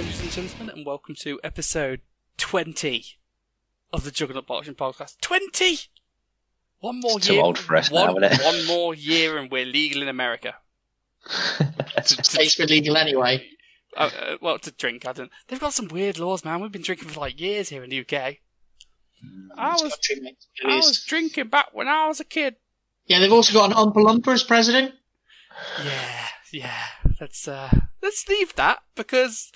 ladies and gentlemen, and welcome to episode 20 of the Juggernaut Boxing Podcast. 20! One more it's year. Too old for us now, isn't it? One more year and we're legal in America. States were legal anyway. Well, to drink, I don't. They've got some weird laws, man. We've been drinking for like years here in the UK. I was drinking back when I was a kid. Yeah, they've also got an Oompa Loompa as president. Yeah. Let's leave that, because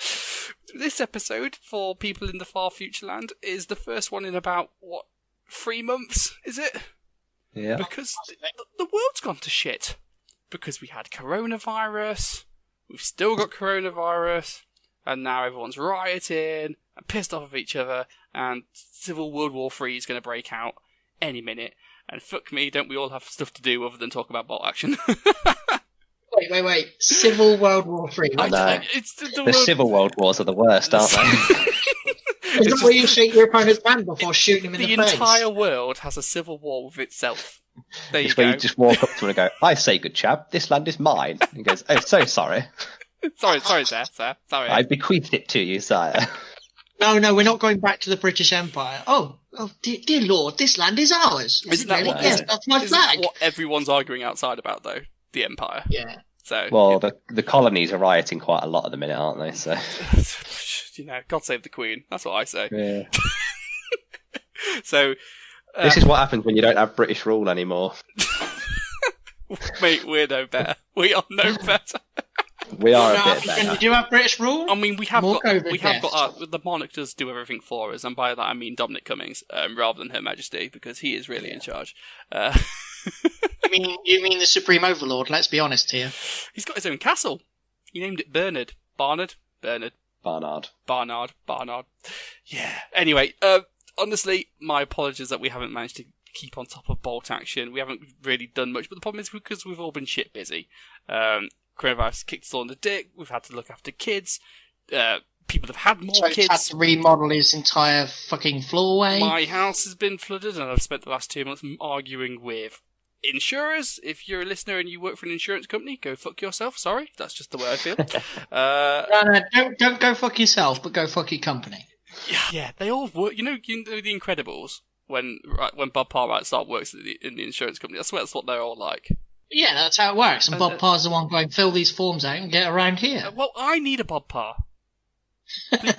this episode, for people in the far future land, is the first one in about, 3 months, is it? Yeah. Because the world's gone to shit. Because we had coronavirus, we've still got coronavirus, and now everyone's rioting and pissed off of each other, and Civil World War III is going to break out any minute. And fuck me, don't we all have stuff to do other than talk about bolt action? Wait. Civil World War III. The Civil World Wars are the worst, aren't they? Is that where you shake your opponent's hand before shooting him in the face? The entire world has a civil war with itself. There you go. Where you just walk up to him and go, I say, good chap, this land is mine. And he goes, oh, so sorry. sorry, sir. Sorry. I bequeathed it to you, sire. No, we're not going back to the British Empire. Oh, dear Lord, this land is ours. Isn't that really? Yes, that's my flag. What everyone's arguing outside about, though? The Empire. Yeah. So. Well, the colonies are rioting quite a lot at the minute, aren't they? So. God save the Queen. That's what I say. Yeah. So. This is what happens when you don't have British rule anymore. Mate, we're no better. We are no better. We are a bit better. Can you do have British rule? I mean, we have got the monarch does do everything for us, and by that I mean Dominic Cummings, rather than Her Majesty, because he is really in charge. You mean the Supreme Overlord? Let's be honest here. He's got his own castle. He named it Barnard. Yeah. Anyway, honestly, my apologies that we haven't managed to keep on top of bolt action. We haven't really done much, but the problem is because we've all been shit busy. Coronavirus kicked us all in the dick. We've had to look after kids. People have had more kids. Had to remodel his entire fucking floorway. My house has been flooded, and I've spent the last 2 months arguing with insurers. If you're a listener and you work for an insurance company, go fuck yourself. Sorry, that's just the way I feel. No, don't go fuck yourself, but go fuck your company. Yeah, they all work. You know The Incredibles, when Bob Parr works in the insurance company. That's what they're all like. Yeah, that's how it works. And Bob Parr's the one going, fill these forms out and get around here. Well, I need a Bob Parr.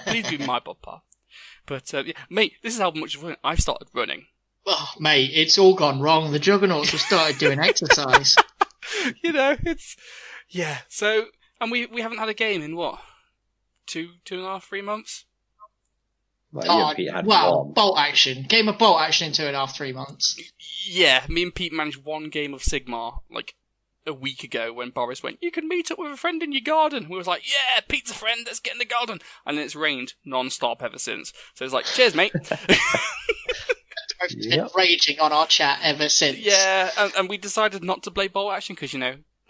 Please be my Bob Parr. But, mate, this is how much I've started running. Oh, mate, it's all gone wrong. The Juggernauts have started doing exercise. It's... Yeah, so... And we haven't had a game in, 2.5, 3 months? Bolt action. Game of bolt action in 2.5, 3 months. Yeah, me and Pete managed one game of Sigmar, a week ago, when Boris went, you can meet up with a friend in your garden. We was like, yeah, Pete's a friend, let's get in the garden. And then it's rained non-stop ever since. So it's like, cheers, mate. We've been raging on our chat ever since. Yeah, and we decided not to play bolt action, because,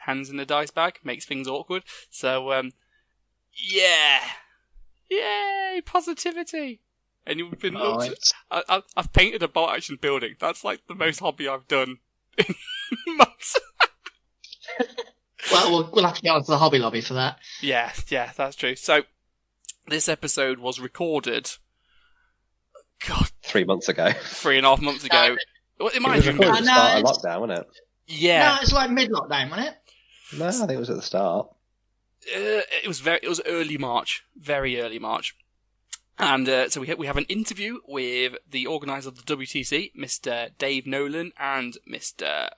hands in the dice bag makes things awkward. So, yeah. Yay, positivity. And you've been I've painted a bolt action building. That's like the most hobby I've done in months. Well, we'll have to get on to the Hobby Lobby for that. Yeah, that's true. So, this episode was recorded 3 months ago. 3.5 months ago. It might have been at the start of lockdown, wasn't it? Yeah. No, it's like mid-lockdown, wasn't it? No, I think it was at the start. It was early March, very early March. And so we have an interview with the organiser of the WTC, Mr. Dave Nolan, and Mr.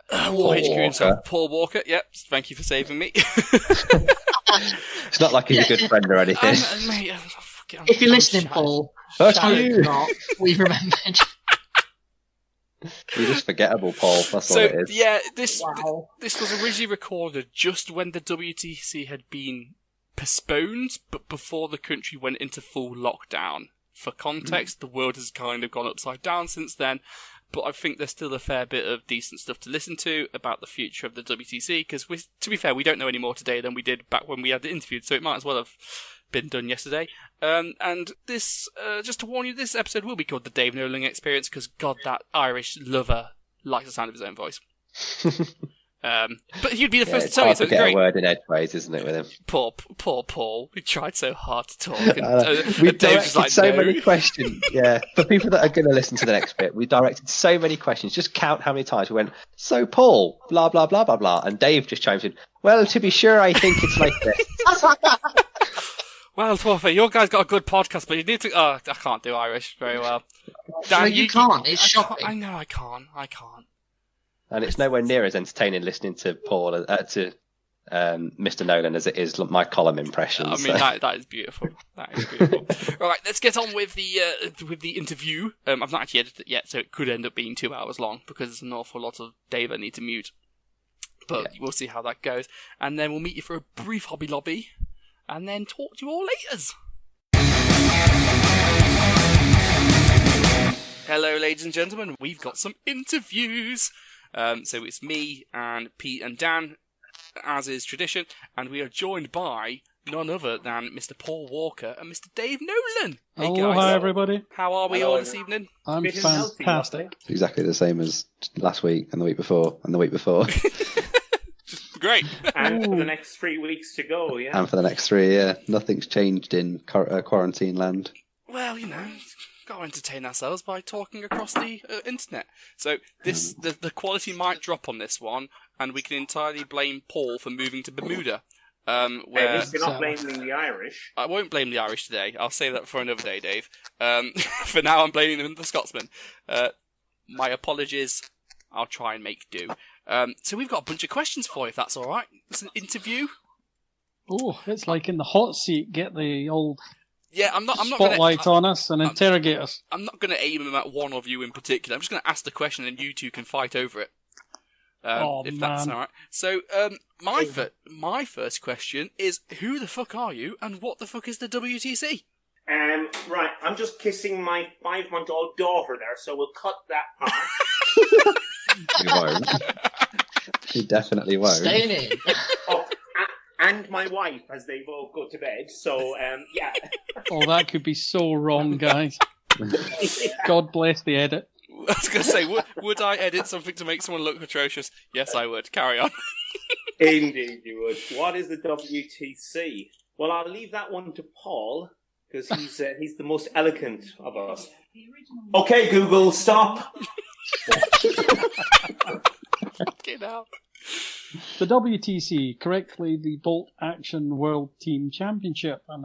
Paul Walker. Yep, thank you for saving me. It's not like he's a good friend or anything. Mate, if you're listening, Paul, we've remembered. You're just forgettable, Paul. That's all it is. Yeah, this was originally recorded just when the WTC had been postponed, but before the country went into full lockdown. For context, the world has kind of gone upside down since then, but I think there's still a fair bit of decent stuff to listen to about the future of the WTC, because to be fair, we don't know any more today than we did back when we had it interviewed, so it might as well have been done yesterday. And this, just to warn you, this episode will be called the Dave Nolan Experience, because God, that Irish lover likes the sound of his own voice. But he'd be the first to It's tell you, hard so to it's get great. a word in edgeways, isn't it, with him? Poor Paul. He tried so hard to talk. And, We and Dave's directed like, so no. many questions. Yeah, for people that are going to listen to the next bit, we directed so many questions. Just count how many times we went, so Paul, blah, blah, blah, blah, blah. And Dave just chimes in, well, to be sure, I think it's like this. Well, Topher, your guy's got a good podcast, but you need to... Oh, I can't do Irish very well. Dan, No, you can't. It's shocking. I know I can't. And it's nowhere near as entertaining listening to Paul, to Mr. Nolan as it is my column impressions. I mean, that is beautiful. That is beautiful. All right, let's get on with the interview. I've not actually edited it yet, so it could end up being 2 hours long because there's an awful lot of Dave I need to mute. But we'll see how that goes. And then we'll meet you for a brief Hobby Lobby, and then talk to you all later. Hello, ladies and gentlemen. We've got some interviews. So it's me and Pete and Dan, as is tradition, and we are joined by none other than Mr. Paul Walker and Mr. Dave Nolan. Hey Hello, guys. Hi everybody. How are we all this evening? I'm Fit and healthy, fantastic. Exactly the same as last week and the week before and the week before. Great. And for the next 3 weeks to go, yeah. And for the next 3, yeah. Nothing's changed in quarantine land. Well, got to entertain ourselves by talking across the internet. So the quality might drop on this one, and we can entirely blame Paul for moving to Bermuda. At Where least you're not blaming the Irish. I won't blame the Irish today. I'll save that for another day, Dave. For now, I'm blaming the Scotsman. My apologies. I'll try and make do. So we've got a bunch of questions for you, if that's all right. It's an interview. Oh, it's like in the hot seat. Get the old I'm not spotlight on us and interrogate us. I'm not going to aim them at one of you in particular. I'm just going to ask the question, and you two can fight over it. If that's all right. So my first question is: who the fuck are you, and what the fuck is the WTC? Right, I'm just kissing my 5-month-old daughter there, so we'll cut that part. He won't. He definitely won't. Staying in. Oh, and my wife, as they both go to bed. So, yeah. Oh, that could be so wrong, guys. God bless the edit. I was going to say, would I edit something to make someone look atrocious? Yes, I would. Carry on. Indeed you would. What is the WTC? Well, I'll leave that one to Paul, because he's the most eloquent of us. Okay, Google, stop. Get out. The WTC, correctly, the Bolt Action World Team Championship, and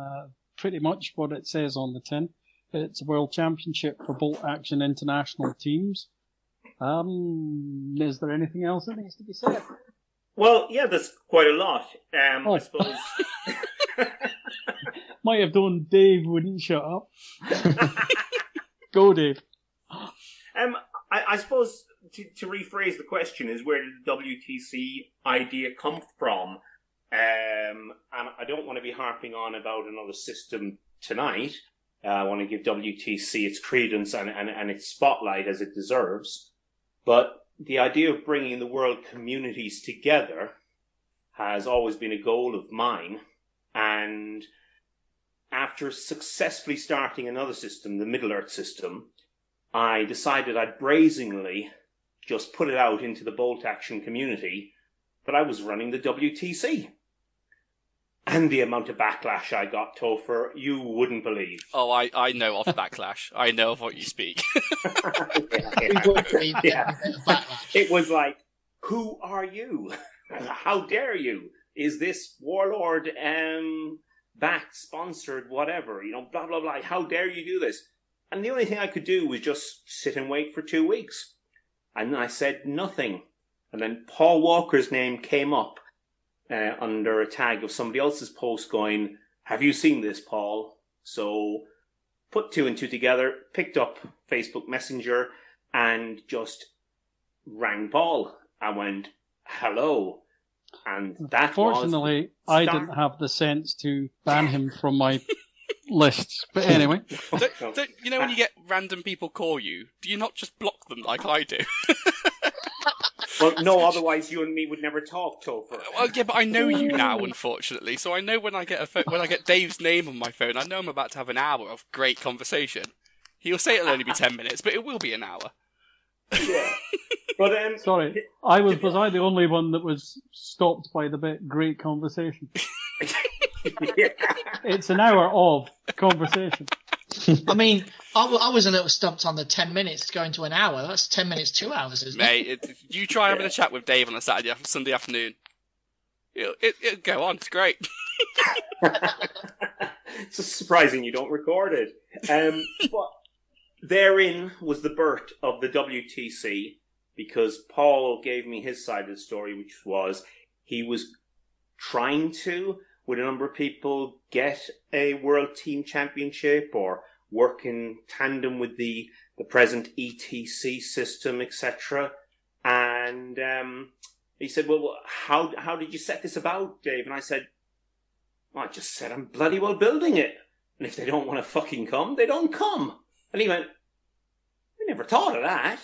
pretty much what it says on the tin. It's a World Championship for Bolt Action International teams. Is there anything else that needs to be said? Well, yeah, there's quite a lot. I suppose. Might have done Dave wouldn't shut up. Go, Dave. I suppose to rephrase the question is, where did the WTC idea come from? And I don't want to be harping on about another system tonight. I want to give WTC its credence and its spotlight as it deserves. But the idea of bringing the world communities together has always been a goal of mine. And after successfully starting another system, the Middle-earth system, I decided I'd brazenly just put it out into the Bolt Action community that I was running the WTC. And the amount of backlash I got, Topher, you wouldn't believe. Oh, I know of backlash. I know of what you speak. It was like, who are you? How dare you? Is this warlord backed, sponsored, whatever? Blah, blah, blah. How dare you do this? And the only thing I could do was just sit and wait for 2 weeks. And I said nothing. And then Paul Walker's name came up under a tag of somebody else's post going, have you seen this, Paul? So put 2 and 2 together, picked up Facebook Messenger and just rang Paul. I went, hello. And that Fortunately, I didn't have the sense to ban him from my lists. But anyway. Don't, when you get random people call you, do you not just block them like I do? Well, no, otherwise you and me would never talk, Topher. Well, yeah, but I know you now, unfortunately. So I know when I get when I get Dave's name on my phone, I know I'm about to have an hour of great conversation. He'll say it'll only be 10 minutes, but it will be an hour. Yeah. But Sorry, was I the only one that was stopped by the bit great conversation? Yeah. It's an hour of conversation. I mean, I was a little stumped on the 10 minutes going to an hour. That's 10 minutes, 2 hours, isn't it? Mate, you try having a chat with Dave on a Sunday afternoon. It'll go on. It's great. It's just surprising you don't record it. But therein was the birth of the WTC, because Paul gave me his side of the story, which was he was trying to, with a number of people, get a World Team Championship or work in tandem with the present ETC system, etc. And he said, well, how did you set this about, Dave? And I said, well, I just said I'm bloody well building it. And if they don't want to fucking come, they don't come. And he went, we never thought of that.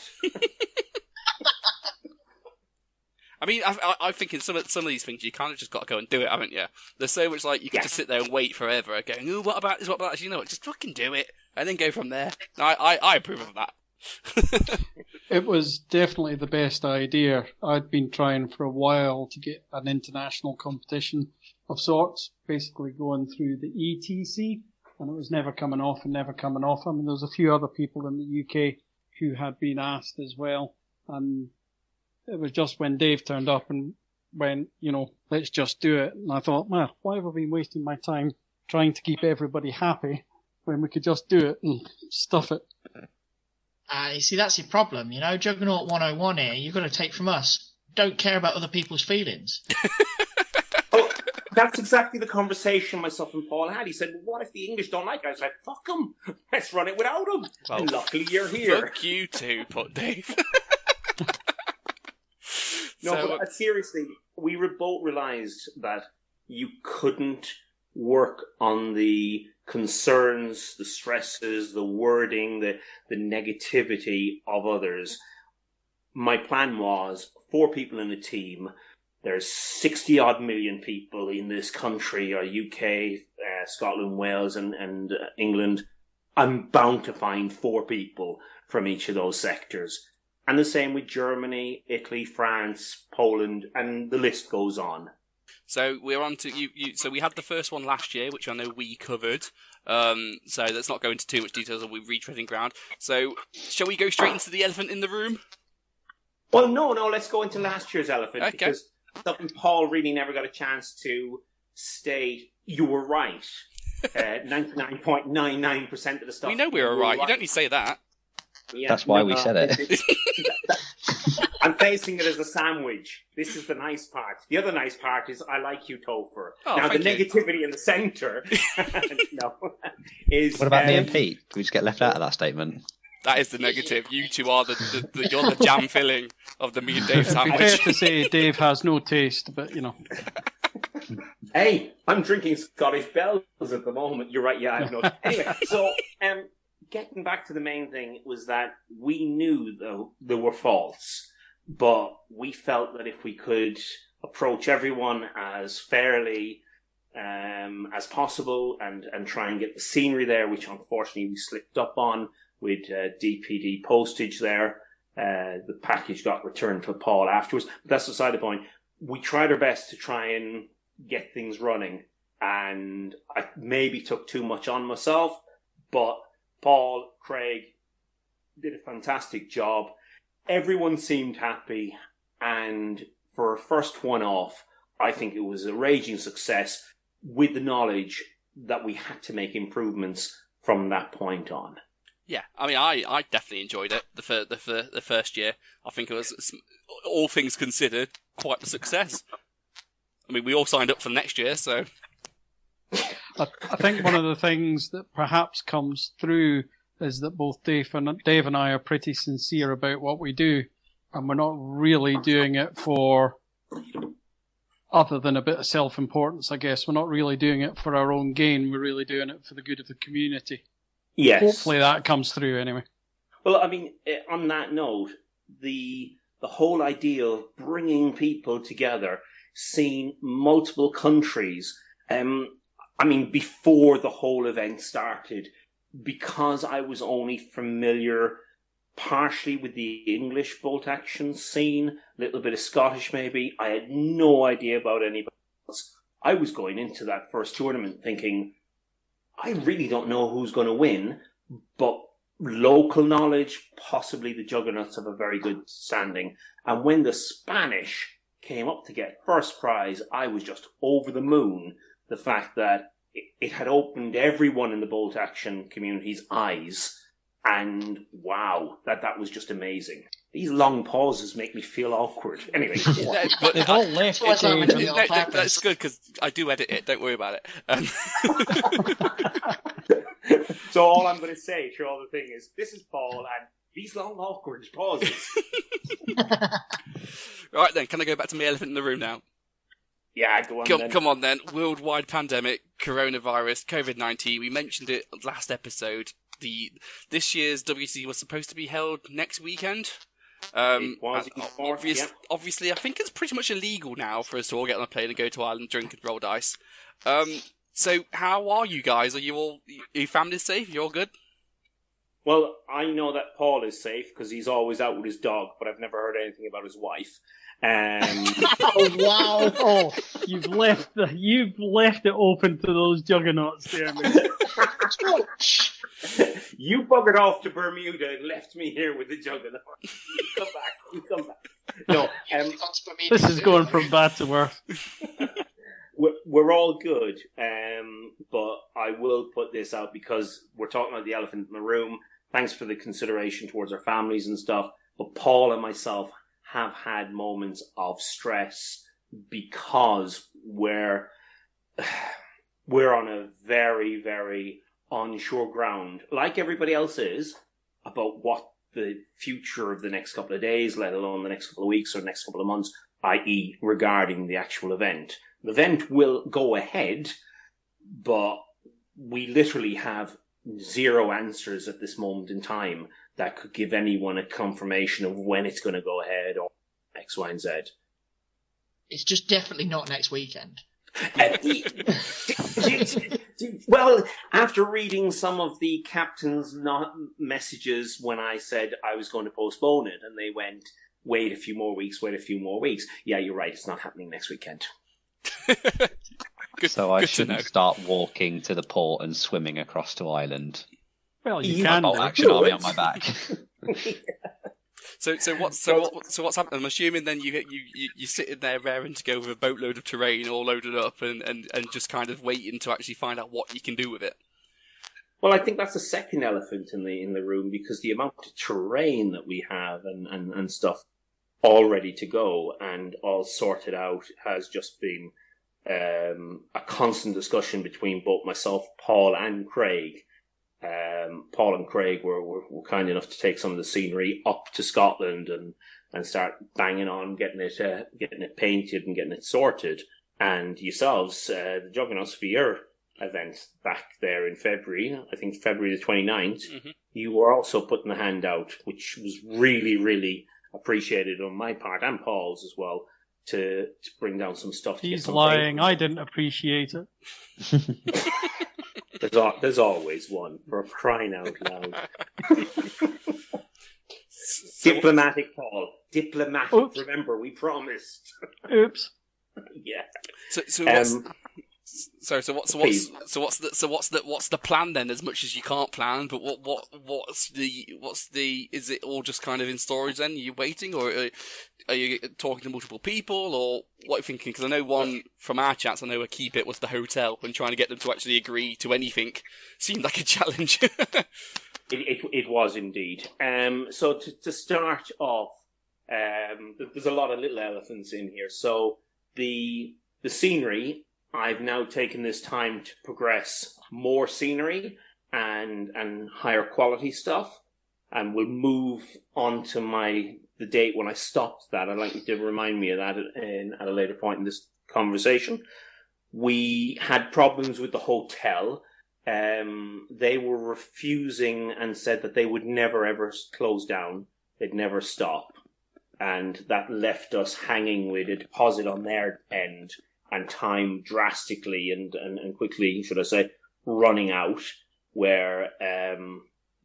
I mean, I think in some of these things, you kind of just got to go and do it, haven't you? There's so much like you can just sit there and wait forever, going, "Oh, what about this? What about this?" You know what? Just fucking do it, and then go from there. I approve of that. It was definitely the best idea. I'd been trying for a while to get an international competition of sorts, basically going through the ETC, and it was never coming off and never coming off. I mean, there was a few other people in the UK who had been asked as well, and it was just when Dave turned up and went, let's just do it. And I thought, well, why have I been wasting my time trying to keep everybody happy when we could just do it and stuff it? You see, that's your problem, Juggernaut 101 here, you've got to take from us. Don't care about other people's feelings. Oh, that's exactly the conversation myself and Paul had. He said, well, what if the English don't like it? I was like, fuck them. Let's run it without them. Well, and luckily you're here. Fuck you too, put Dave. No, but seriously, we both realised that you couldn't work on the concerns, the stresses, the wording, the negativity of others. My plan was 4 people in a team. There's 60-odd million people in this country, or UK, Scotland, Wales, and England. I'm bound to find 4 people from each of those sectors. And the same with Germany, Italy, France, Poland, and the list goes on. So we're on to you. So we had the first one last year, which I know we covered. So let's not go into too much details, or we're retreading ground. So shall we go straight into the elephant in the room? Well, no. Let's go into last year's elephant, okay. Because something Paul really never got a chance to state. You were right. 99.99% of the stuff. We know we were right. You don't need to say that. Yeah, that's why we said it. I'm facing it as a sandwich. This is the nice part. The other nice part is I like you, Topher. Now, the negativity in the centre is... What about me and Pete? Did we just get left out of that statement? That is the negative. You two are you're the jam filling of the me and Dave sandwich. Fair to say Dave has no taste, but Hey, I'm drinking Scottish Bells at the moment. You're right, yeah, I have no... Anyway, so... getting back to the main thing was that we knew, though, there were faults, but we felt that if we could approach everyone as fairly as possible and try and get the scenery there, which unfortunately we slipped up on with DPD postage there, the package got returned to Paul afterwards. But that's beside the point. We tried our best to try and get things running, and I maybe took too much on myself, but Paul, Craig did a fantastic job. Everyone seemed happy, and for a first one off, I think it was a raging success with the knowledge that we had to make improvements from that point on. Yeah, I mean, I definitely enjoyed it the first year. I think it was, all things considered, quite a success. I mean, we all signed up for next year, so... I think one of the things that perhaps comes through is that both Dave and I are pretty sincere about what we do, and we're not really doing it for, other than a bit of self-importance, I guess. We're not really doing it for our own gain. We're really doing it for the good of the community. Yes. Hopefully that comes through anyway. Well, I mean, on that note, the whole idea of bringing people together, seeing multiple countries, I mean, before the whole event started, because I was only familiar partially with the English bolt action scene, a little bit of Scottish maybe. I had no idea about anybody else. I was going into that first tournament thinking, I really don't know who's going to win, but local knowledge, possibly the Juggernauts have a very good standing. And when the Spanish came up to get first prize, I was just over the moon. The fact that it had opened everyone in the bolt action community's eyes. And wow, that was just amazing. These long pauses make me feel awkward. Anyway, but they've all left. That's good because I do edit it. Don't worry about it. So all I'm going to say through all the thing is, this is Paul and these long awkward pauses. Right then, can I go back to my elephant in the room now? Yeah, go on then. Come on then. Worldwide pandemic, coronavirus, COVID-19. We mentioned it last episode. This year's WC was supposed to be held next weekend. Obviously, I think it's pretty much illegal now for us to all get on a plane and go to Ireland, drink and roll dice. So how are you guys? Are your family safe? You all good? Well, I know that Paul is safe because he's always out with his dog, but I've never heard anything about his wife. Oh wow! Oh, you've left it open to those juggernauts there, mate. You buggered off to Bermuda and left me here with the Juggernaut. You come back. No, this is going from bad to worse. We're all good, but I will put this out because we're talking about the elephant in the room. Thanks for the consideration towards our families and stuff. But Paul and myself have had moments of stress because we're on a very, very onshore ground, like everybody else is, about what the future of the next couple of days, let alone the next couple of weeks or the next couple of months, i.e. regarding the actual event. The event will go ahead, but we literally have zero answers at this moment in time that could give anyone a confirmation of when it's going to go ahead or X, Y, and Z. It's just definitely not next weekend. Well, after reading some of the captain's messages when I said I was going to postpone it, and they went, wait a few more weeks. Yeah, you're right, it's not happening next weekend. So I shouldn't start walking to the port and swimming across to Ireland. Well, you can. Bolt action army on my back. So what's happening? I'm assuming then you're sitting there raring to go with a boatload of terrain all loaded up and just kind of waiting to actually find out what you can do with it. Well, I think that's the second elephant in the room because the amount of terrain that we have and stuff all ready to go and all sorted out has just been a constant discussion between both myself, Paul, and Craig. Paul and Craig were kind enough to take some of the scenery up to Scotland and start banging on getting it painted and getting it sorted. And yourselves, the Juggernauts for your event back there in February, I think February the 29th, you were also putting the hand out, which was really, really appreciated on my part and Paul's as well to bring down some stuff. He's lying. I didn't appreciate it. There's always one, for crying out loud. Diplomatic, Paul. Diplomatic. Oops. Remember, we promised. Oops. Yeah. What's the plan then? As much as you can't plan, but what's the? Is it all just kind of in storage then? Are you waiting, or are you talking to multiple people, or what are you thinking? Because I know one from our chats, I know a key bit was the hotel, and trying to get them to actually agree to anything seemed like a challenge. It was indeed. So to start off, there's a lot of little elephants in here. So the scenery, I've now taken this time to progress more scenery and higher quality stuff, and we'll move on to the date when I stopped that. I'd like you to remind me of that at a later point in this conversation. We had problems with the hotel. They were refusing and said that they would never ever close down. They'd never stop. And that left us hanging with a deposit on their end and time drastically and quickly, should I say, running out, where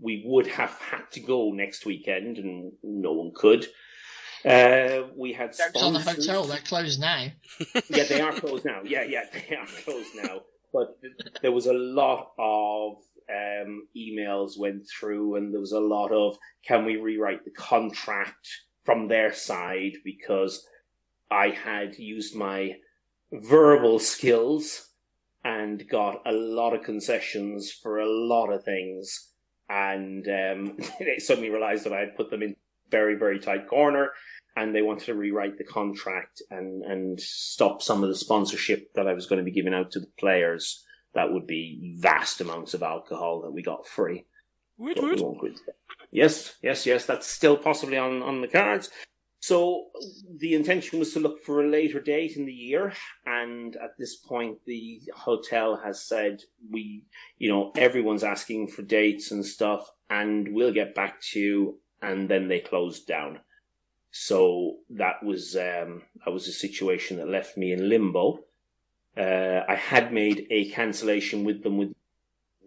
we would have had to go next weekend, and no one could. We had Jokes on the hotel, they're closed now. Yeah, they are closed now. Yeah, they are closed now. But there was a lot of emails went through, and there was a lot of, can we rewrite the contract from their side, because I had used my verbal skills and got a lot of concessions for a lot of things, and they suddenly realised that I had put them in very, very tight corner, and they wanted to rewrite the contract and stop some of the sponsorship that I was going to be giving out to the players. That would be vast amounts of alcohol that we got free. Yes, that's still possibly on the cards. So the intention was to look for a later date in the year, and at this point the hotel has said, everyone's asking for dates and stuff, and we'll get back to you, and then they closed down. So that was a situation that left me in limbo. I had made a cancellation with them with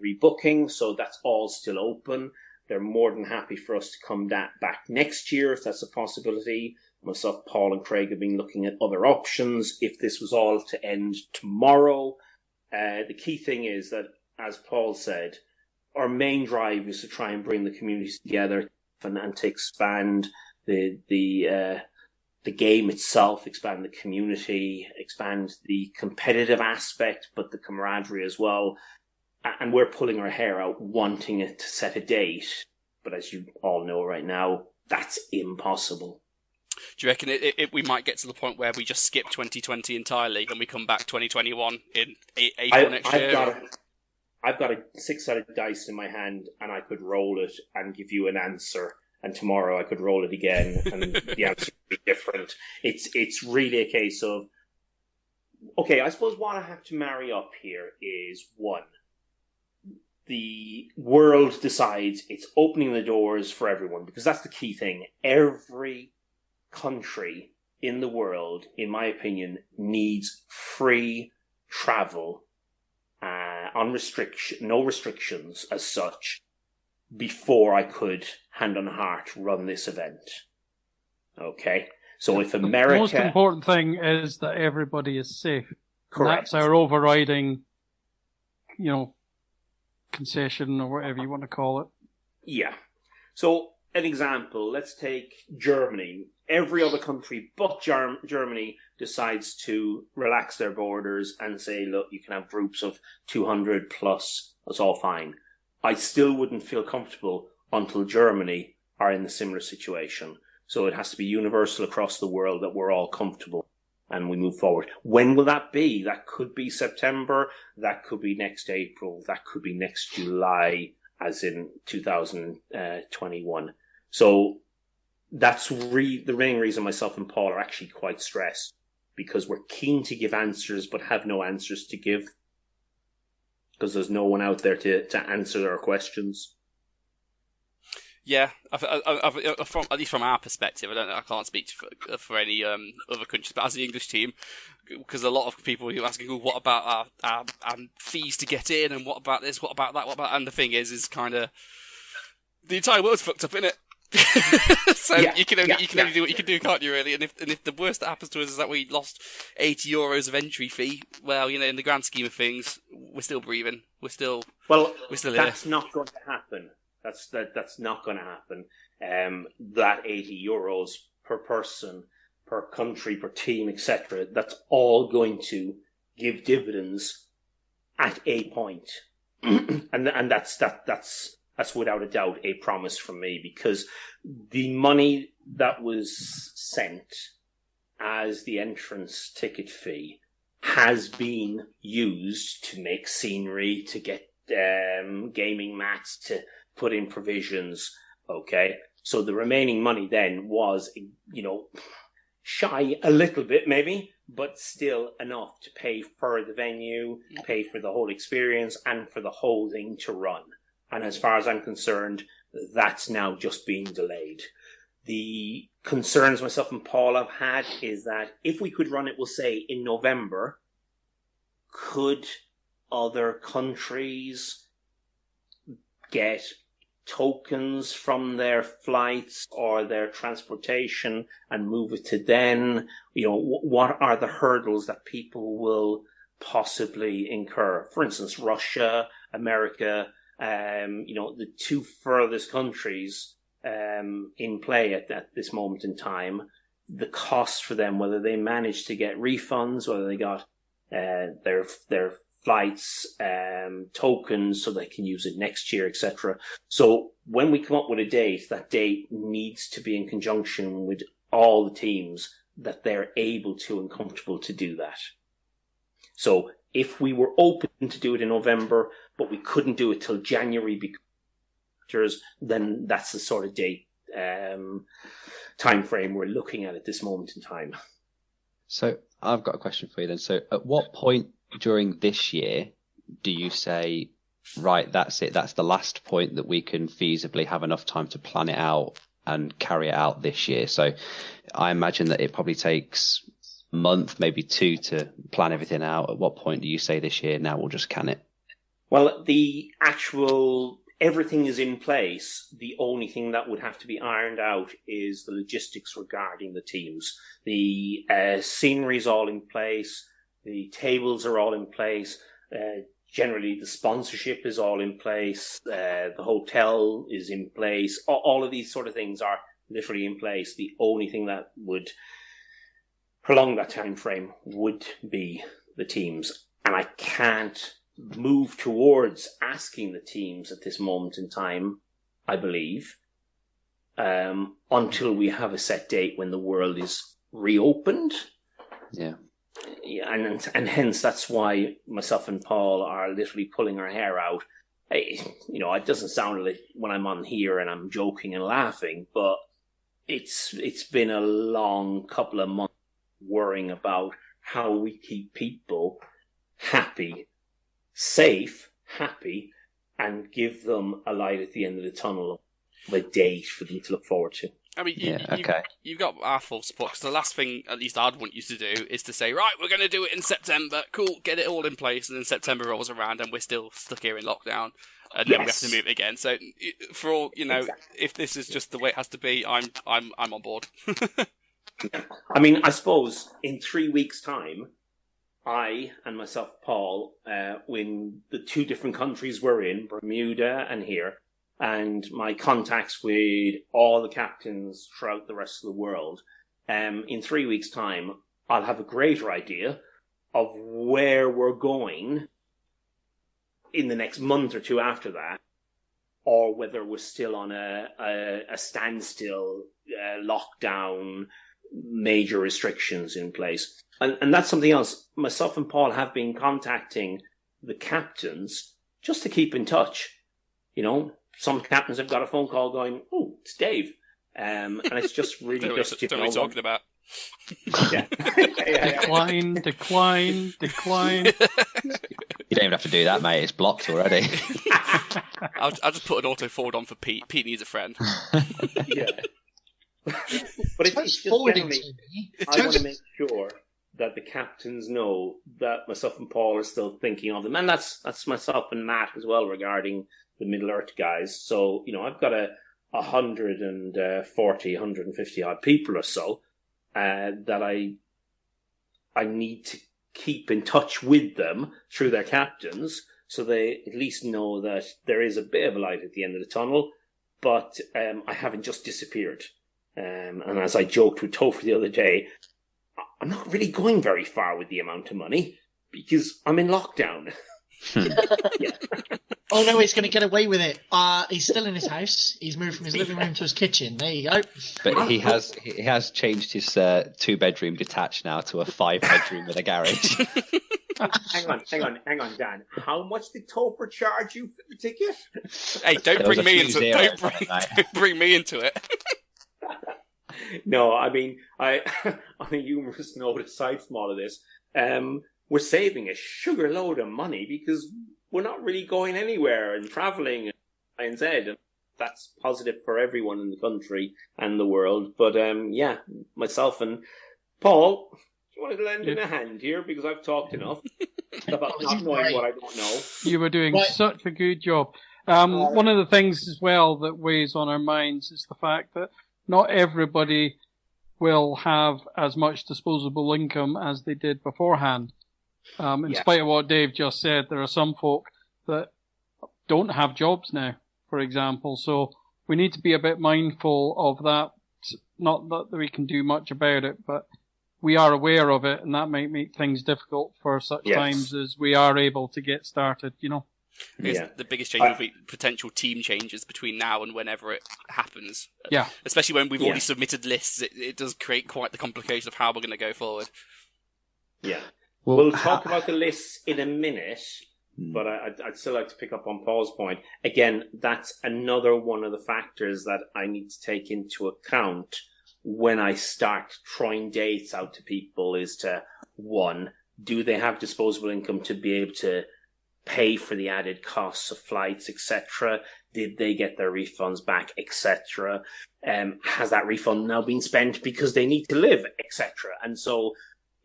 rebooking, so that's all still open. They're more than happy for us to come back next year if that's a possibility. Myself, Paul and Craig have been looking at other options if this was all to end tomorrow. The key thing is that, as Paul said, our main drive is to try and bring the communities together and to expand the game itself, expand the community, expand the competitive aspect, but the camaraderie as well. And we're pulling our hair out wanting it to set a date. But as you all know right now, that's impossible. Do you reckon we might get to the point where we just skip 2020 entirely and we come back 2021 in April next year? I've got a 6-sided dice in my hand, and I could roll it and give you an answer. And tomorrow I could roll it again, and the answer would be different. It's really a case of, okay, I suppose what I have to marry up here is, one, the world decides it's opening the doors for everyone, because that's the key thing. Every country in the world, in my opinion, needs free travel, no restrictions as such, before I could, hand on heart, run this event. Okay? So if America... The most important thing is that everybody is safe. Correct. That's our overriding, concession or whatever you want to call it. Yeah. So, an example, let's take Germany. Every other country but Germany decides to relax their borders and say, look, you can have groups of 200 plus, that's all fine. I still wouldn't feel comfortable until Germany are in a similar situation. So it has to be universal across the world that we're all comfortable and we move forward. When will that be? That could be September. That could be next April. That could be next July, as in 2021. So that's the main reason myself and Paul are actually quite stressed, because we're keen to give answers but have no answers to give, because there's no one out there to answer our questions. Yeah, from, at least from our perspective, I can't speak for any other countries, but as the English team, because a lot of people are asking, well, what about our fees to get in, and what about this, what about that, and the thing is kind of, the entire world's fucked up, innit? So yeah, you can only do what you can do, can't you, really? And if the worst that happens to us is that we lost €80 of entry fee, well, in the grand scheme of things, we're still breathing. We're still that's not going to happen. That's not going to happen. That €80 per person, per country, per team, etc. That's all going to give dividends at a point, and that's without a doubt a promise from me, because the money that was sent as the entrance ticket fee has been used to make scenery, to get gaming mats, to put in provisions. Okay, so the remaining money then was, shy a little bit maybe, but still enough to pay for the venue, pay for the whole experience, and for the whole thing to run. And as far as I'm concerned, that's now just being delayed. The concerns myself and Paul have had is that if we could run it, we'll say, in November, could other countries get tokens from their flights or their transportation and move it to then? What are the hurdles that people will possibly incur? For instance, Russia, America, the two furthest countries in play at this moment in time, the cost for them, whether they managed to get refunds, whether they got their flights, tokens so they can use it next year, etc. So when we come up with a date, that date needs to be in conjunction with all the teams that they're able to and comfortable to do that. So if we were open to do it in November, but we couldn't do it till January because then that's the sort of date time frame we're looking at this moment in time. So I've got a question for you then. So at what point during this year do you say, right, that's it, that's the last point that we can feasibly have enough time to plan it out and carry it out this year? So I imagine that it probably takes a month, maybe two, to plan everything out. At what point do you say this year, now we'll just can it? Well, the actual everything is in place. The only thing that would have to be ironed out is the logistics regarding the teams. The scenery is all in place. The tables are all in place. Generally, the sponsorship is all in place. The hotel is in place. All of these sort of things are literally in place. The only thing that would prolong that time frame would be the teams. And I can't move towards asking the teams at this moment in time, I believe, until we have a set date when the world is reopened. Yeah. And hence that's why myself and Paul are literally pulling our hair out. It doesn't sound like when I'm on here and I'm joking and laughing, but it's been a long couple of months worrying about how we keep people happy, safe, happy, and give them a light at the end of the tunnel, of a date for them to look forward to. I mean, okay. You've got our full support, because the last thing, at least I'd want you to do, is to say, right, we're going to do it in September, cool, get it all in place, and then September rolls around and we're still stuck here in lockdown, and then we have to move it again. So, for all, exactly. If this is just the way it has to be, I'm on board. I mean, I suppose in 3 weeks' time, I and myself, Paul, in the two different countries we're in, Bermuda and here, and my contacts with all the captains throughout the rest of the world, in 3 weeks' time, I'll have a greater idea of where we're going in the next month or two after that, or whether we're still on a standstill, lockdown, major restrictions in place. And that's something else. Myself and Paul have been contacting the captains just to keep in touch. Some captains have got a phone call going, "Oh, it's Dave," and it's just really just what are we talking about? Yeah. Decline. You don't even have to do that, mate. It's blocked already. I'll just put an auto forward on for Pete. Pete needs a friend. Yeah. But it's just generally, I want to make sure that the captains know that myself and Paul are still thinking of them. And that's myself and Matt as well regarding the Middle Earth guys. So, I've got 140, 150 odd people or so that I need to keep in touch with them through their captains, so they at least know that there is a bit of a light at the end of the tunnel, but I haven't just disappeared. And as I joked with Topher the other day, I'm not really going very far with the amount of money because I'm in lockdown. Yeah. Oh no, he's going to get away with it. He's still in his house. He's moved from his living room to his kitchen. There you go. But he has changed his 2-bedroom detached now to a 5-bedroom with a garage. Hang on, Dan. How much did Topher charge you for the ticket? Hey, don't bring me into it. Don't bring me into it. No, I mean, on a humorous note aside from all of this, we're saving a sugar load of money because we're not really going anywhere and travelling and Z, and that's positive for everyone in the country and the world. But yeah, myself and Paul, do you want to lend in a hand here, because I've talked enough about not knowing what I don't know. You were doing such a good job. One of the things as well that weighs on our minds is the fact that not everybody will have as much disposable income as they did beforehand. In spite of what Dave just said, there are some folk that don't have jobs now, for example. So we need to be a bit mindful of that. Not that we can do much about it, but we are aware of it, and that might make things difficult for such times as we are able to get started, you know. I guess the biggest change will be potential team changes between now and whenever it happens. Yeah. Especially when we've already submitted lists, it does create quite the complication of how we're going to go forward. Yeah. Well, we'll talk about the lists in a minute, but I'd still like to pick up on Paul's point. Again, that's another one of the factors that I need to take into account when I start throwing dates out to people is to, one, do they have disposable income to be able to pay for the added costs of flights, etc.? Did they get their refunds back, etc.? Has that refund now been spent because they need to live, etc.? And so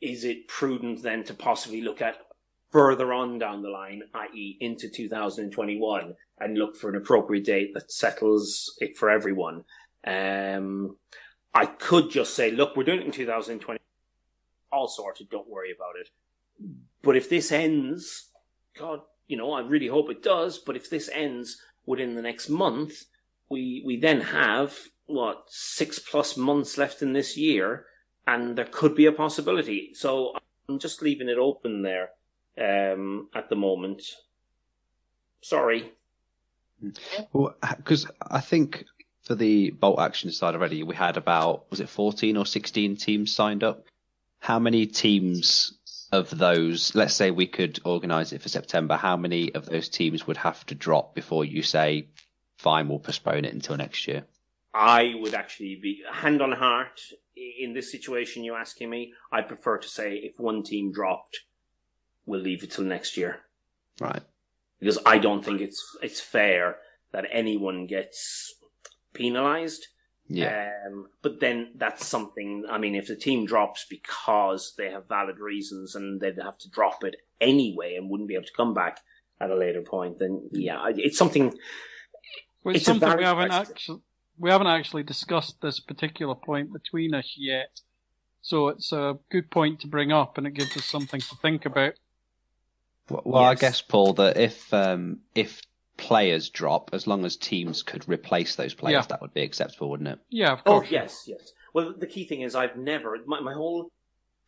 is it prudent then to possibly look at further on down the line, i.e. into 2021, and look for an appropriate date that settles it for everyone? I could just say, look, we're doing it in 2020, all sorted, don't worry about it. But if this ends, God, I really hope it does, but if this ends within the next month, we then have, 6+ months left in this year, and there could be a possibility. So I'm just leaving it open there at the moment. Sorry. Well, because I think for the bolt action side already, we had about, was it 14 or 16 teams signed up? How many teams of those, let's say we could organise it for September, how many of those teams would have to drop before you say, fine, we'll postpone it until next year? I would actually be, hand on heart, in this situation you're asking me, I prefer to say if one team dropped, we'll leave it till next year. Right. Because I don't think it's fair that anyone gets penalised. Yeah. But then that's something, if the team drops because they have valid reasons and they'd have to drop it anyway and wouldn't be able to come back at a later point, then it's something. Well, it's something we haven't actually discussed this particular point between us yet. So it's a good point to bring up, and it gives us something to think about. Well, yes. I guess, Paul, that if players drop, as long as teams could replace those players, that would be acceptable, wouldn't it? Yeah, of course. Oh, yes. Well, the key thing is I've never, my whole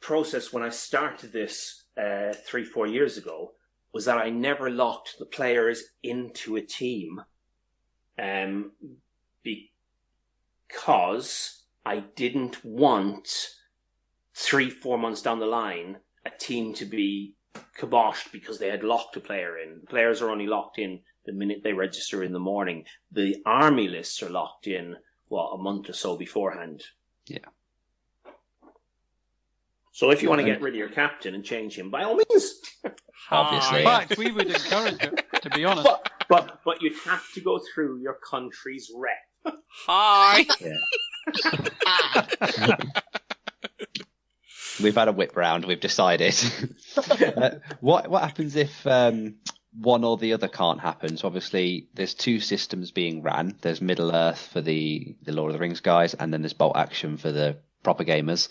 process when I started this 3-4 years ago was that I never locked the players into a team because I didn't want 3-4 months down the line a team to be kiboshed because they had locked a player in. Players are only locked in the minute they register in the morning. The army lists are locked in, a month or so beforehand. Yeah. So if you want to get rid of your captain and change him, by all means. Obviously. In fact, we would encourage it, to be honest. But you'd have to go through your country's rep. Hi! Yeah. We've had a whip round, we've decided. What happens if one or the other can't happen? So obviously there's two systems being ran. There's Middle Earth for the Lord of the Rings guys, and then there's Bolt Action for the proper gamers.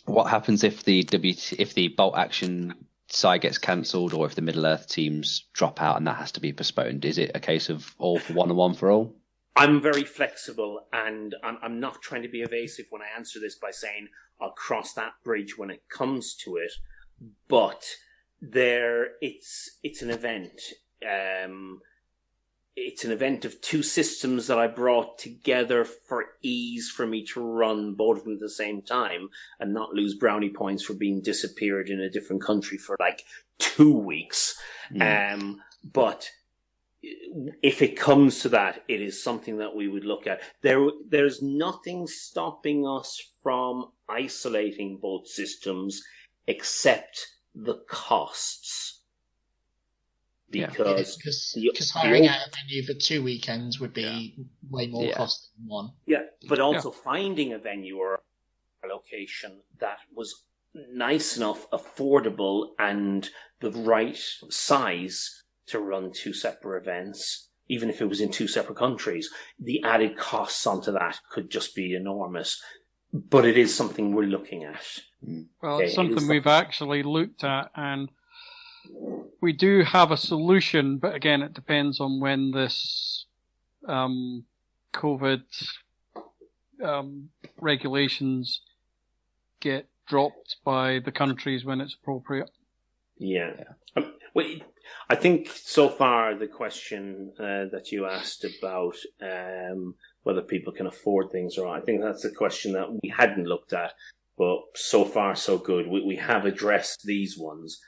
What happens if the Bolt Action side gets cancelled, or if the Middle Earth teams drop out and that has to be postponed? Is it a case of all for one and one for all? I'm very flexible, and I'm not trying to be evasive when I answer this by saying I'll cross that bridge when it comes to it. But it's an event. It's an event of two systems that I brought together for ease for me to run both of them at the same time and not lose brownie points for being disappeared in a different country for 2 weeks. But if it comes to that, it is something that we would look at. There's nothing stopping us from isolating both systems except the costs. Because hiring out a venue for 2 weekends would be way more cost than one. Yeah, but also finding a venue or a location that was nice enough, affordable, and the right size to run two separate events, even if it was in two separate countries. The added costs onto that could just be enormous. But it is something we're looking at. Well, it's something we've actually looked at, and we do have a solution, but again, it depends on when this COVID regulations get dropped by the countries when it's appropriate. Yeah. Well, I think so far the question that you asked about whether people can afford things or not, I think that's a question that we hadn't looked at, but so far so good. We have addressed these ones.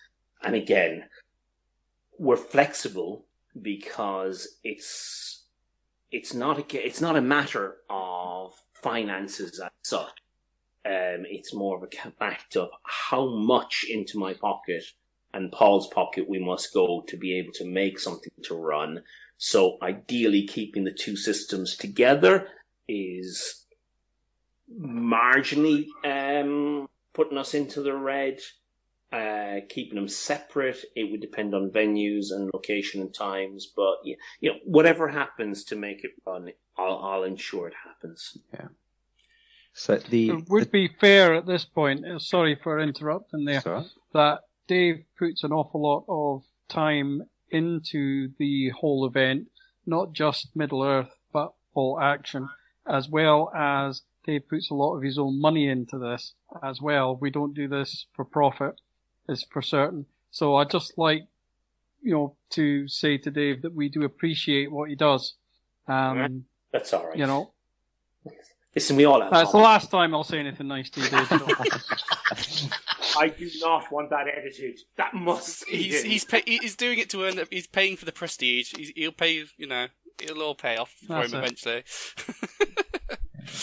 And again, we're flexible because it's not a matter of finances as such. It's more of a fact of how much into my pocket and Paul's pocket we must go to be able to make something to run. So ideally keeping the two systems together is marginally putting us into the red. Keeping them separate, it would depend on venues and location and times. But whatever happens to make it run, I'll ensure it happens. Yeah. So it would be fair at this point. Sorry for interrupting there. Sorry? That Dave puts an awful lot of time into the whole event, not just Middle Earth, but Bolt Action, as well as Dave puts a lot of his own money into this as well. We don't do this for profit, is for certain. So I'd just like, to say to Dave that we do appreciate what he does. That's all right. Listen, we all have. That's the last time I'll say anything nice to you, Dave. I do not want that attitude. That must. He's doing it to earn. He's paying for the prestige. He'll pay. It'll all pay off for him eventually.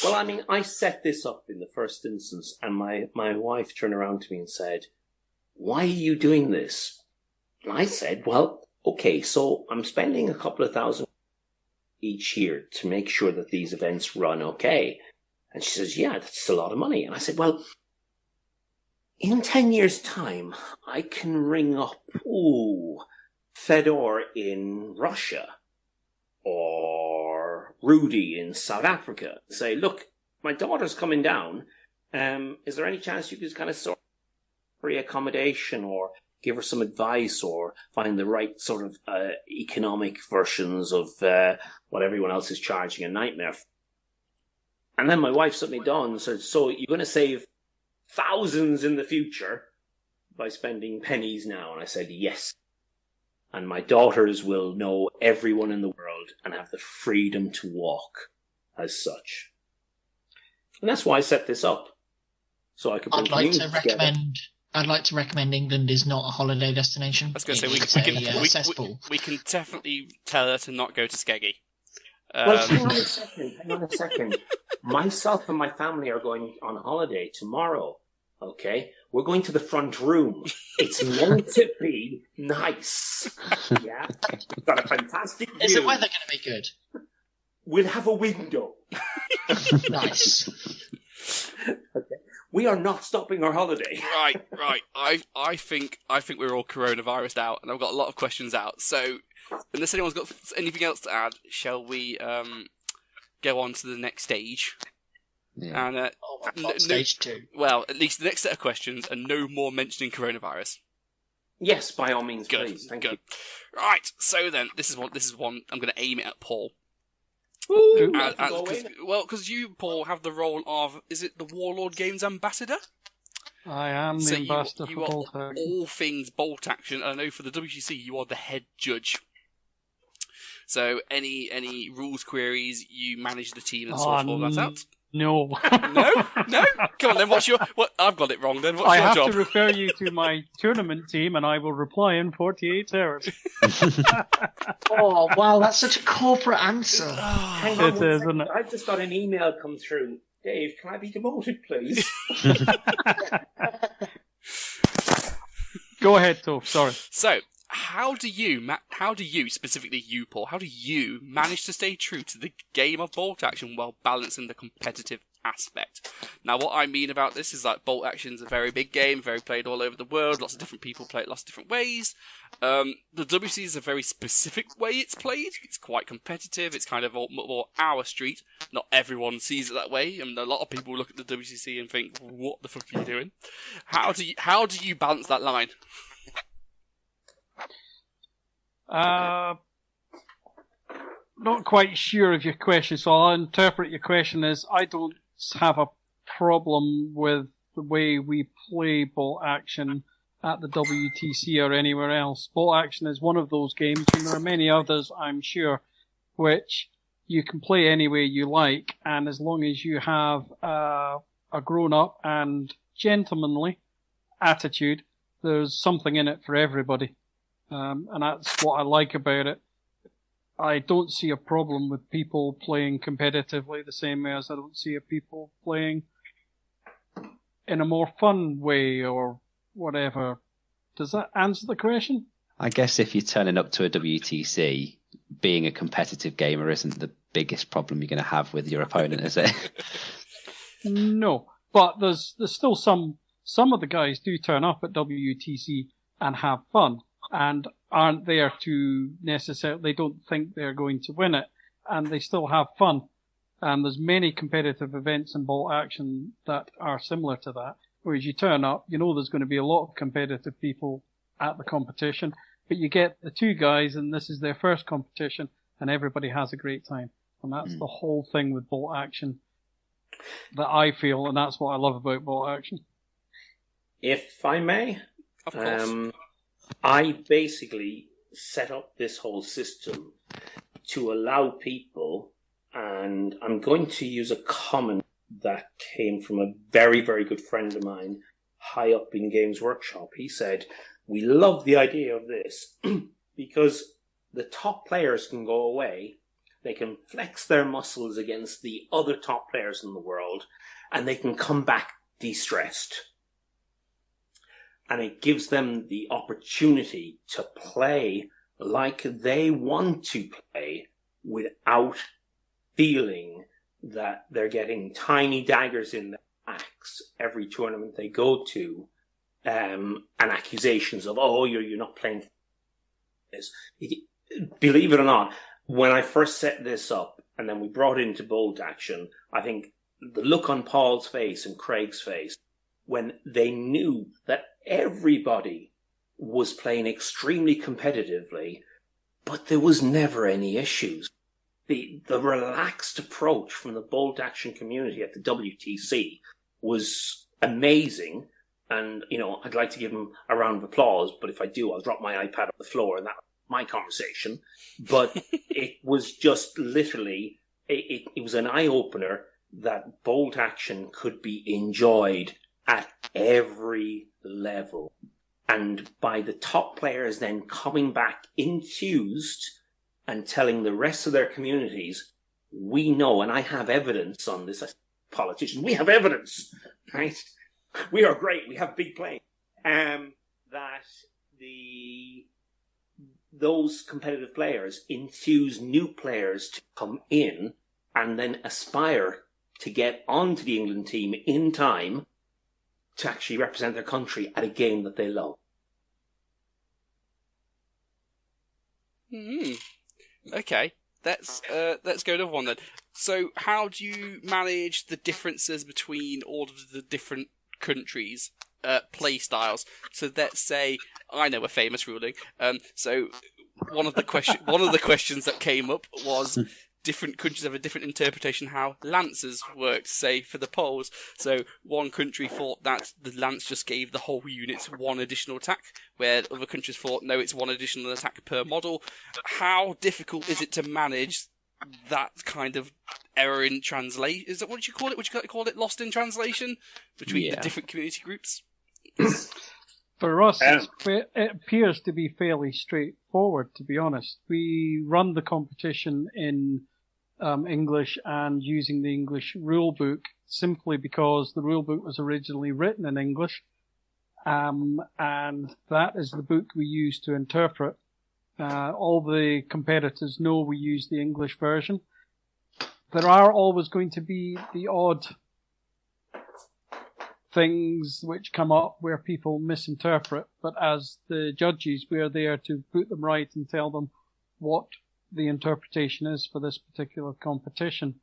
Well, I mean, I set this up in the first instance, and my wife turned around to me and said, "Why are you doing this?" And I said, "Well, okay, so I'm spending a couple of $1,000 each year to make sure that these events run okay." And she says, "Yeah, that's a lot of money." And I said, "Well, in 10 years' time, I can ring up, Fedor in Russia or Rudy in South Africa and say, look, my daughter's coming down. Is there any chance you could kind of sort free accommodation or give her some advice or find the right sort of economic versions of what everyone else is charging a nightmare for?" And then my wife suddenly dawned and said, "So you're going to save thousands in the future by spending pennies now?" And I said, "Yes. And my daughters will know everyone in the world and have the freedom to walk as such." And that's why I set this up. So I could bring communities together. I'd like to recommend England is not a holiday destination. I was going to say, we can definitely tell her to not go to Skeggy. Well, hang on a second. Myself and my family are going on holiday tomorrow, okay? We're going to the front room. It's meant to be nice. Yeah? We've got a fantastic view. Is the weather going to be good? We'll have a window. Nice. Okay. We are not stopping our holiday. Right. I think we're all coronavirused out, and I've got a lot of questions out. So, unless anyone's got anything else to add, shall we go on to the next stage? Yeah. And stage 2. Well, at least the next set of questions, and no more mentioning coronavirus. Yes, by all means, good, please. Thank good. you. Right. So then, this is one I'm going to aim it at Paul. Ooh, because you, Paul, have the role of, is it the Warlord Games Ambassador? I am the ambassador for Bolt Action. All things Bolt Action. I know for the WGC you are the head judge. So any rules queries, you manage the team and sort all that out. No. No? Come on then, I've got it wrong then. What's your job? I have to refer you to my tournament team and I will reply in 48 hours. Oh, wow, that's such a corporate answer. Hang on one second. I've just got an email come through. Dave, can I be demoted, please? Go ahead, Toph, sorry. So, how do you, specifically you, Paul, how do you manage to stay true to the game of Bolt Action while balancing the competitive aspect. Now, what I mean about this is like Bolt Action's a very big game, very played all over the world, lots of different people play it lots of different ways. The WC is a very specific way it's played. It's quite competitive, it's kind of more our street. Not everyone sees it that way, and a lot of people look at the WCC and think, what the fuck are you doing? How do you balance that line? Not quite sure of your question, so I'll interpret your question as I don't have a problem with the way we play Bolt Action at the WTC or anywhere else. Bolt Action is one of those games, and there are many others, I'm sure, which you can play any way you like, and as long as you have a grown-up and gentlemanly attitude, there's something in it for everybody. And that's what I like about it. I don't see a problem with people playing competitively the same way as I don't see people playing in a more fun way or whatever. Does that answer the question? I guess if you're turning up to a WTC, being a competitive gamer isn't the biggest problem you're going to have with your opponent, is it? No, but there's still some of the guys do turn up at WTC and have fun and aren't there to necessarily, they don't think they're going to win it, and they still have fun. And there's many competitive events in Bolt Action that are similar to that, whereas you turn up, you know there's going to be a lot of competitive people at the competition, but you get the two guys and this is their first competition and everybody has a great time. And that's the whole thing with Bolt Action that I feel, and that's what I love about Bolt Action. If I may, Of course. I basically set up this whole system to allow people, and I'm going to use a comment that came from a very, very good friend of mine high up in Games Workshop. He said, we love the idea of this because the top players can go away, they can flex their muscles against the other top players in the world, and they can come back de-stressed. And it gives them the opportunity to play like they want to play without feeling that they're getting tiny daggers in their backs every tournament they go to, and accusations of, oh, you're not playing this. Believe it or not, when I first set this up and then we brought it into Bolt Action, I think the look on Paul's face and Craig's face when they knew that everybody was playing extremely competitively, but there was never any issues. The relaxed approach from the Bolt Action community at the WTC was amazing. And, you know, I'd like to give them a round of applause, but if I do, I'll drop my iPad on the floor and that's my conversation. But it was just literally, it was an eye-opener that Bolt Action could be enjoyed at every level. And by the top players then coming back enthused and telling the rest of their communities, we know, and I have evidence on this, as politicians, we have evidence, right? We are great, we have big play. That those competitive players enthuse new players to come in and then aspire to get onto the England team in time to actually represent their country at a game that they love. Okay, let's go to one then. So, how do you manage the differences between all of the different countries' play styles? So, let's say I know a famous ruling. So, one of the questions that came up was different countries have a different interpretation how lances worked, say, for the Poles. So one country thought that the lance just gave the whole unit one additional attack, where other countries thought, no, it's one additional attack per model. How difficult is it to manage that kind of error in translation? Is that what you call it? Would you call it lost in translation between the different community groups? For us, it appears to be fairly straightforward, to be honest. We run the competition in English and using the English rule book simply because the rule book was originally written in English, and that is the book we use to interpret. All the competitors know we use the English version. There are always going to be the odd things which come up where people misinterpret, but as the judges, we're there to put them right and tell them what the interpretation is for this particular competition.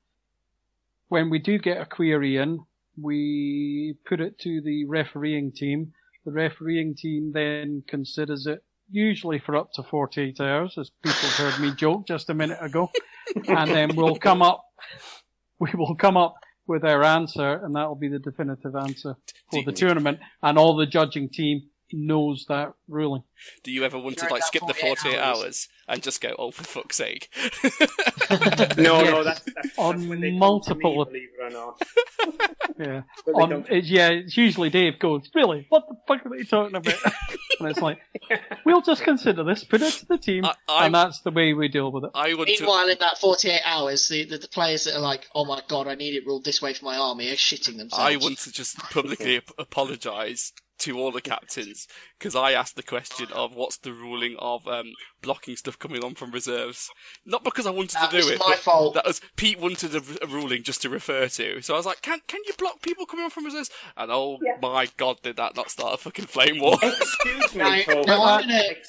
When we do get a query in, we put it to the refereeing team. The refereeing team then considers it, usually for up to 48 hours, as people heard me joke just a minute ago, and then we will come up with our answer, and that will be the definitive answer for the tournament, and all the judging team knows that ruling. Do you ever want to like skip the 48 hours and just go, oh, for fuck's sake? No, that's on when they multiple, come to me, believe it or not. it's usually Dave goes, really, what the fuck are they talking about? And it's like, we'll just consider this, put it to the team, and that's the way we deal with it. Meanwhile, in that 48 hours, the players that are like, oh my god, I need it ruled this way for my army, are shitting themselves. I want to just publicly apologise to all the captains, because I asked the question of what's the ruling of blocking stuff coming on from reserves. Not because I wanted to do it, my fault. That was Pete wanted a ruling just to refer to. So I was like, can you block people coming on from reserves? And my god, did that not start a fucking flame war? Excuse me, now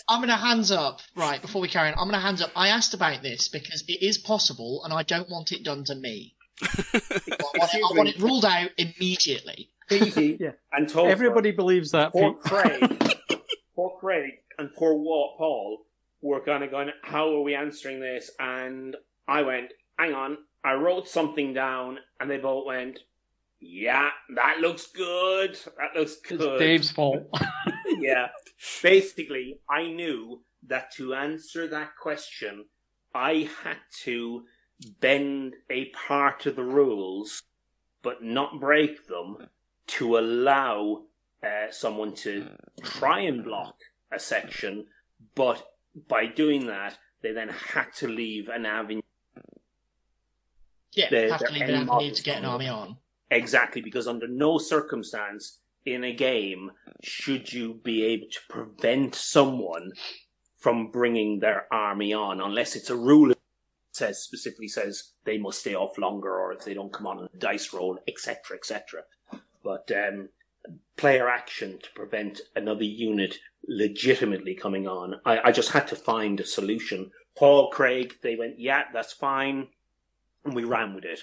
I'm gonna hands up, right, before we carry on, I'm gonna hands up. I asked about this because it is possible, and I don't want it done to me. I want it ruled out immediately. Yeah. And Topher, everybody believes that. Poor Craig and poor Paul were kind of going, how are we answering this? And I went, hang on, I wrote something down, and they both went, yeah, that looks good. That looks good. It's Dave's fault. Yeah. Basically, I knew that to answer that question, I had to bend a part of the rules, but not break them, to allow someone to try and block a section, but by doing that, they then had to leave an avenue. Yeah, have to leave an avenue to get an army on. Exactly, because under no circumstance in a game should you be able to prevent someone from bringing their army on, unless it's a rule that specifically says they must stay off longer, or if they don't come on a dice roll, etc., etc. But player action to prevent another unit legitimately coming on. I just had to find a solution. Paul, Craig, they went, yeah, that's fine. And we ran with it.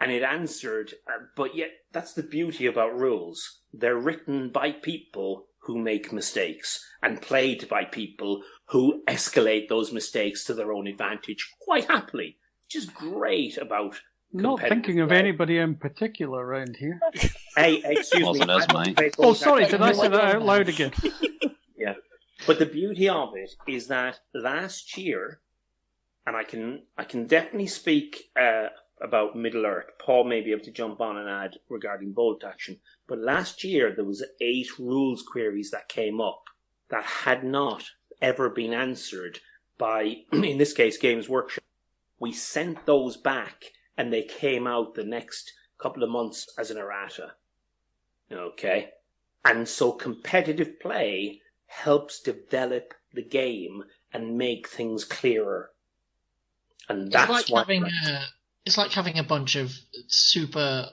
And it answered, but yet that's the beauty about rules. They're written by people who make mistakes and played by people who escalate those mistakes to their own advantage quite happily, which is great about not thinking of anybody in particular around here. Hey, excuse me. Oh, sorry, did I say that out loud again? Yeah. But the beauty of it is that last year, and I can definitely speak about Middle-earth. Paul may be able to jump on and add regarding bolt action. But last year, there was 8 rules queries that came up that had not ever been answered by, in this case, Games Workshop. We sent those back, and they came out the next couple of months as an errata. Okay? And so competitive play helps develop the game and make things clearer. And that's it's like having a bunch of super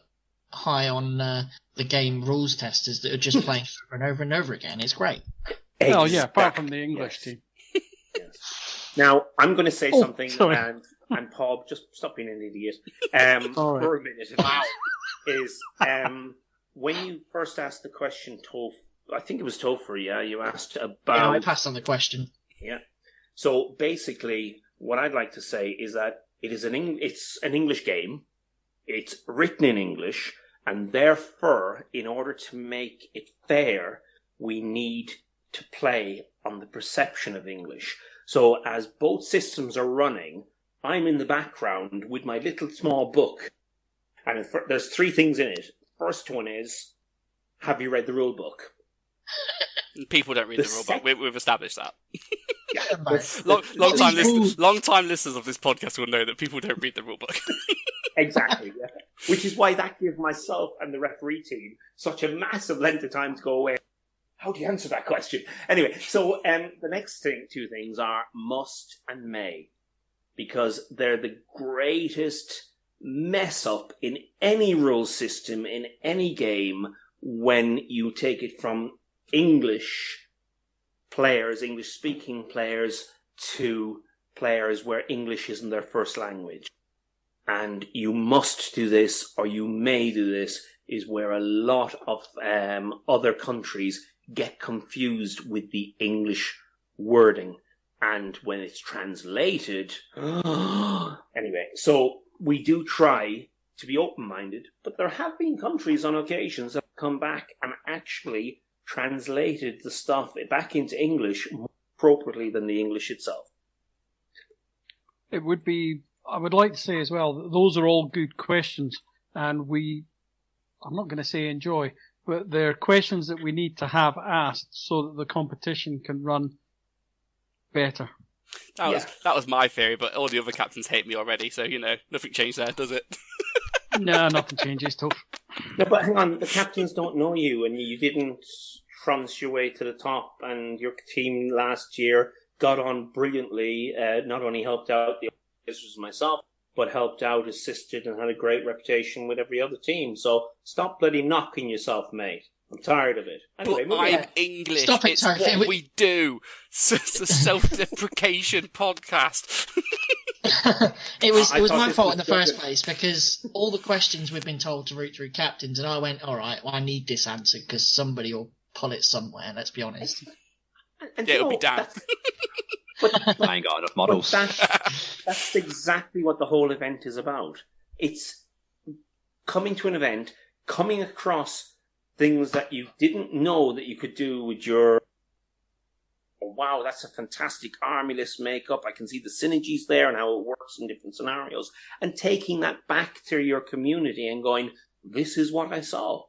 high on the game rules testers that are just playing over and over and over again. It's great. Exactly. Oh yeah, apart from the English team. Yes. Now, I'm going to say something, and Paul, just stop being an idiot for a minute. Wow. Is when you first asked the question, I think it was Topher, yeah? You asked about... Yeah, I passed on the question. Yeah. So basically, what I'd like to say is that it's an English game. It's written in English, and therefore, in order to make it fair, we need to play on the perception of English. So as both systems are running, I'm in the background with my little small book, and there's 3 things in it. First one is, have you read the rule book? People don't read the rule book. We've established that. Yeah, long time listeners of this podcast will know that people don't read the rule book. Exactly. Yeah. Which is why that gives myself and the referee team such a massive length of time to go away. How do you answer that question? Anyway, so the next 2 things are must and may, because they're the greatest mess up in any rule system, in any game. when you take it from English players, English-speaking players, to players where English isn't their first language. And you must do this, or you may do this, is where a lot of other countries get confused with the English wording. And when it's translated... Anyway, so we do try to be open-minded, but there have been countries on occasions that have come back and actually translated the stuff back into English more appropriately than the English itself. It would be, I would like to say as well, that those are all good questions, and I'm not going to say enjoy, but they're questions that we need to have asked so that the competition can run better. That was my theory, but all the other captains hate me already, so, nothing changed there, does it? No, nothing changes, Topher. No, but hang on, the captains don't know you, and you didn't trance your way to the top, and your team last year got on brilliantly, not only helped out the officers myself, but helped out, assisted, and had a great reputation with every other team. So stop bloody knocking yourself, mate. I'm tired of it. Anyway, but I'm English. Stop it, it's Topher. what we do. It's a self-deprecation podcast. It was my fault in the first place, because all the questions we've been told to root through captains, and I went, all right, well, I need this answered because somebody will pull it somewhere, let's be honest. And it'll be Dan. I ain't got enough models. That's exactly what the whole event is about. It's coming to an event, coming across things that you didn't know that you could do with your... Oh, wow, that's a fantastic army list makeup. I can see the synergies there and how it works in different scenarios. And taking that back to your community and going, this is what I saw.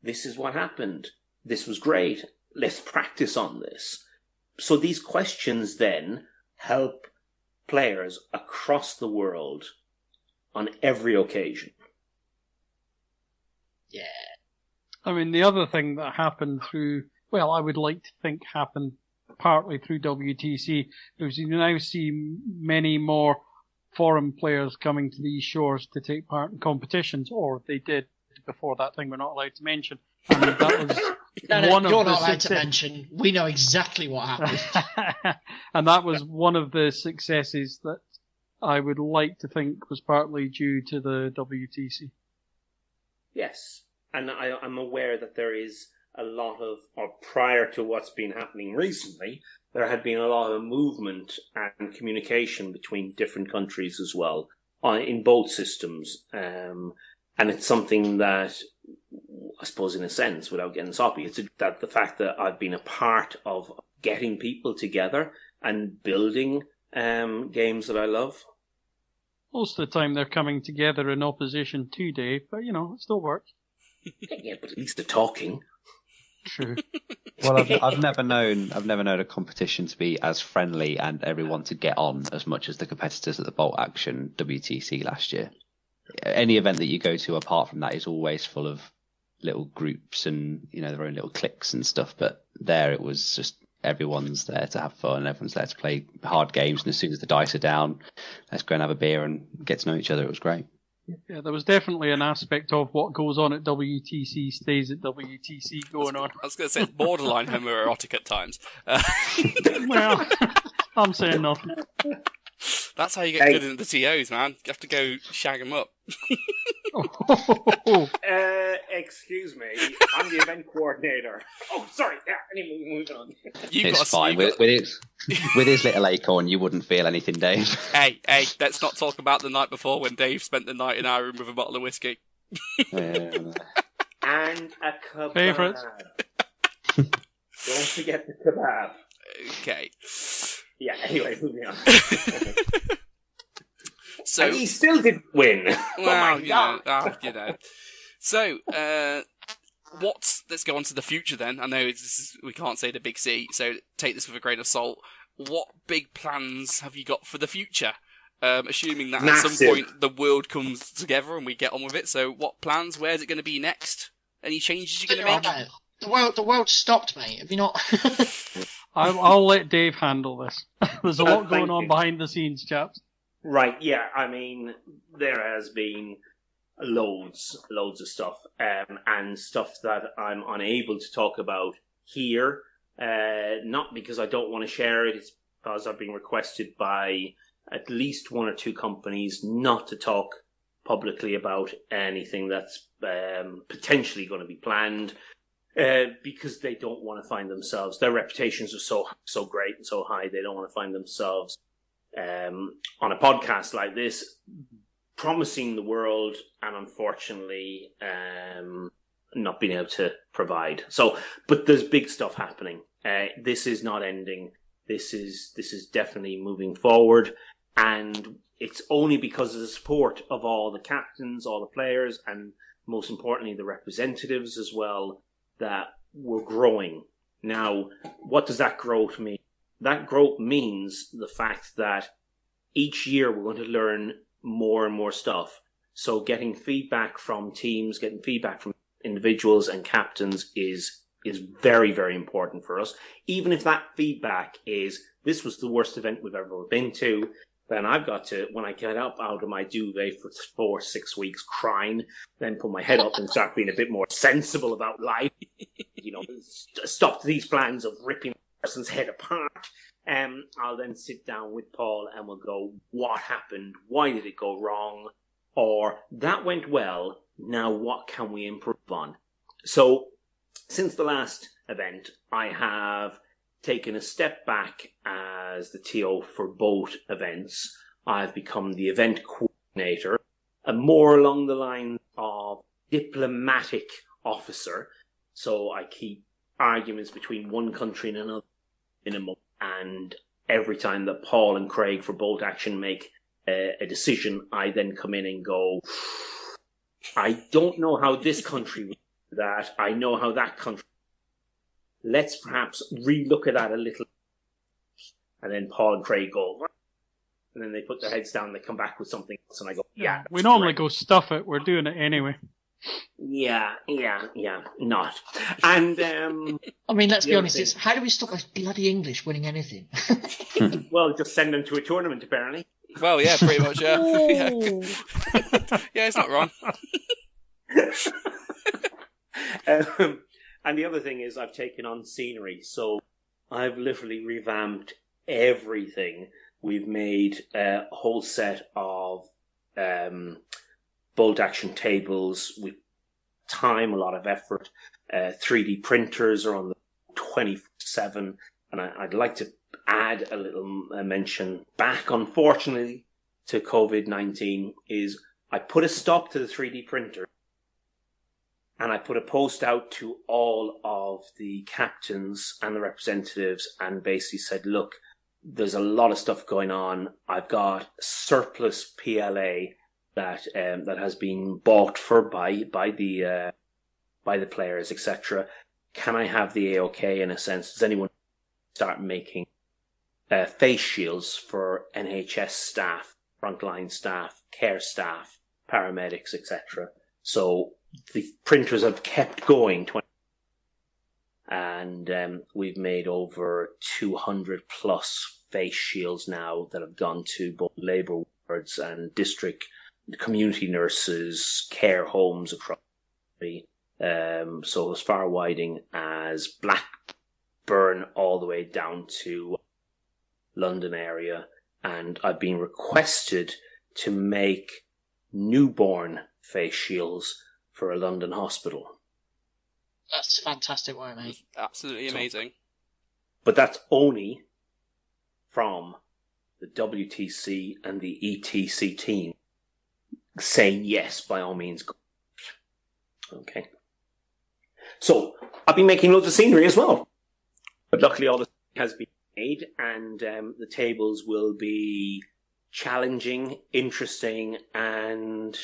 This is what happened. This was great. Let's practice on this. So these questions then help players across the world on every occasion. Yeah. I mean, the other thing that happened I would like to think happened partly through WTC, is you now see many more foreign players coming to these shores to take part in competitions, or they did before that thing we're not allowed to mention. I mean, that was you're not allowed to mention. We know exactly what happened. And that was one of the successes that I would like to think was partly due to the WTC. Yes, and I'm aware that there is a lot of, or prior to what's been happening recently, there had been a lot of movement and communication between different countries as well, in both systems. And it's something that, I suppose in a sense, without getting soppy, it's that the fact that I've been a part of getting people together and building games that I love. Most of the time they're coming together in opposition to Dave, but it still works. Yeah, but at least they're talking. True. Well, I've never known a competition to be as friendly and everyone to get on as much as the competitors at the Bolt Action WTC last year. Any event that you go to apart from that is always full of little groups and their own little cliques and stuff. But there, it was just everyone's there to have fun. Everyone's there to play hard games, and as soon as the dice are down, let's go and have a beer and get to know each other. It was great. Yeah, there was definitely an aspect of what goes on at WTC stays at WTC going on. I was going to say it's borderline homoerotic at times. Well, I'm saying nothing. That's how you get good in the TOs, man. You have to go shag them up. Excuse me, I'm the event coordinator. Oh, sorry. Yeah, anyway, moving on. It's fine. With his little acorn, you wouldn't feel anything, Dave. Hey, let's not talk about the night before when Dave spent the night in our room with a bottle of whiskey. And a kebab. Favourites. Don't forget the kebab. Okay. Yeah, anyway, moving on. So and he still didn't win. Well, oh my God. So, let's go on to the future then. I know we can't say the big C, so take this with a grain of salt. What big plans have you got for the future? Assuming that Massive. At some point the world comes together and we get on with it. So what plans? Where's it going to be next? Any changes you're going to make? The world stopped, mate. Have you not? I'll let Dave handle this. There's a lot going on behind the scenes, chaps. Right, yeah. I mean, there has been loads of stuff, and stuff that I'm unable to talk about here. Not because I don't want to share it, it's because I've been requested by at least one or two companies not to talk publicly about anything that's potentially going to be planned, because they don't want to find themselves, their reputations are so great and so high, they don't want to find themselves on a podcast like this promising the world and unfortunately not being able to provide. So, but there's big stuff happening. This is not ending. This is definitely moving forward, and it's only because of the support of all the captains, all the players, and most importantly the representatives as well, that we're growing. Now, what does that growth mean? That growth means the fact that each year we're going to learn more and more stuff. So getting feedback from teams, getting feedback from individuals and captains is very, very important for us. Even if that feedback is, this was the worst event we've ever been to, then I've got to, when I get up out of my duvet for 4 or 6 weeks crying, then put my head up and start being a bit more sensible about life. Stop these plans of ripping a person's head apart. I'll then sit down with Paul and we'll go, what happened? Why did it go wrong? Or that went well. Now what can we improve on? So since the last event, I have taken a step back as the TO for both events. I've become the event coordinator, and more along the line of diplomatic officer. So I keep arguments between one country and another in a month. And every time that Paul and Craig for Bolt Action make a decision, I then come in and go, I don't know how this country would do that. I know how that country. Let's perhaps relook at that a little. And then Paul and Craig go, and then they put their heads down and they come back with something else. And I go, yeah. We normally go, stuff it. We're doing it anyway. Yeah, not. And, I mean, let's be honest, it's how do we stop those bloody English winning anything? Well, just send them to a tournament, apparently. Well, yeah, pretty much, yeah. Yeah, it's not wrong. And the other thing is I've taken on scenery, so I've literally revamped everything. We've made a whole set of bolt action tables with time, a lot of effort. 3D printers are on the 24/7, and I'd like to add a little mention back, unfortunately, to COVID-19 is I put a stop to the 3D printer. And I put a post out to all of the captains and the representatives and basically said, look, there's a lot of stuff going on. I've got surplus PLA that has been bought for by the players, etc. Can I have the AOK in a sense? Does anyone start making face shields for NHS staff, frontline staff, care staff, paramedics, etc.? So the printers have kept going, and we've made over 200 plus face shields now that have gone to both labour wards and district community nurses, care homes across the country. So as far widing as Blackburn all the way down to London area, and I've been requested to make newborn face shields for a London hospital. That's fantastic work, mate. Absolutely amazing. But that's only from the WTC and the ETC team saying yes, by all means. Okay. So I've been making loads of scenery as well. But luckily all the has been made, and the tables will be challenging, interesting, and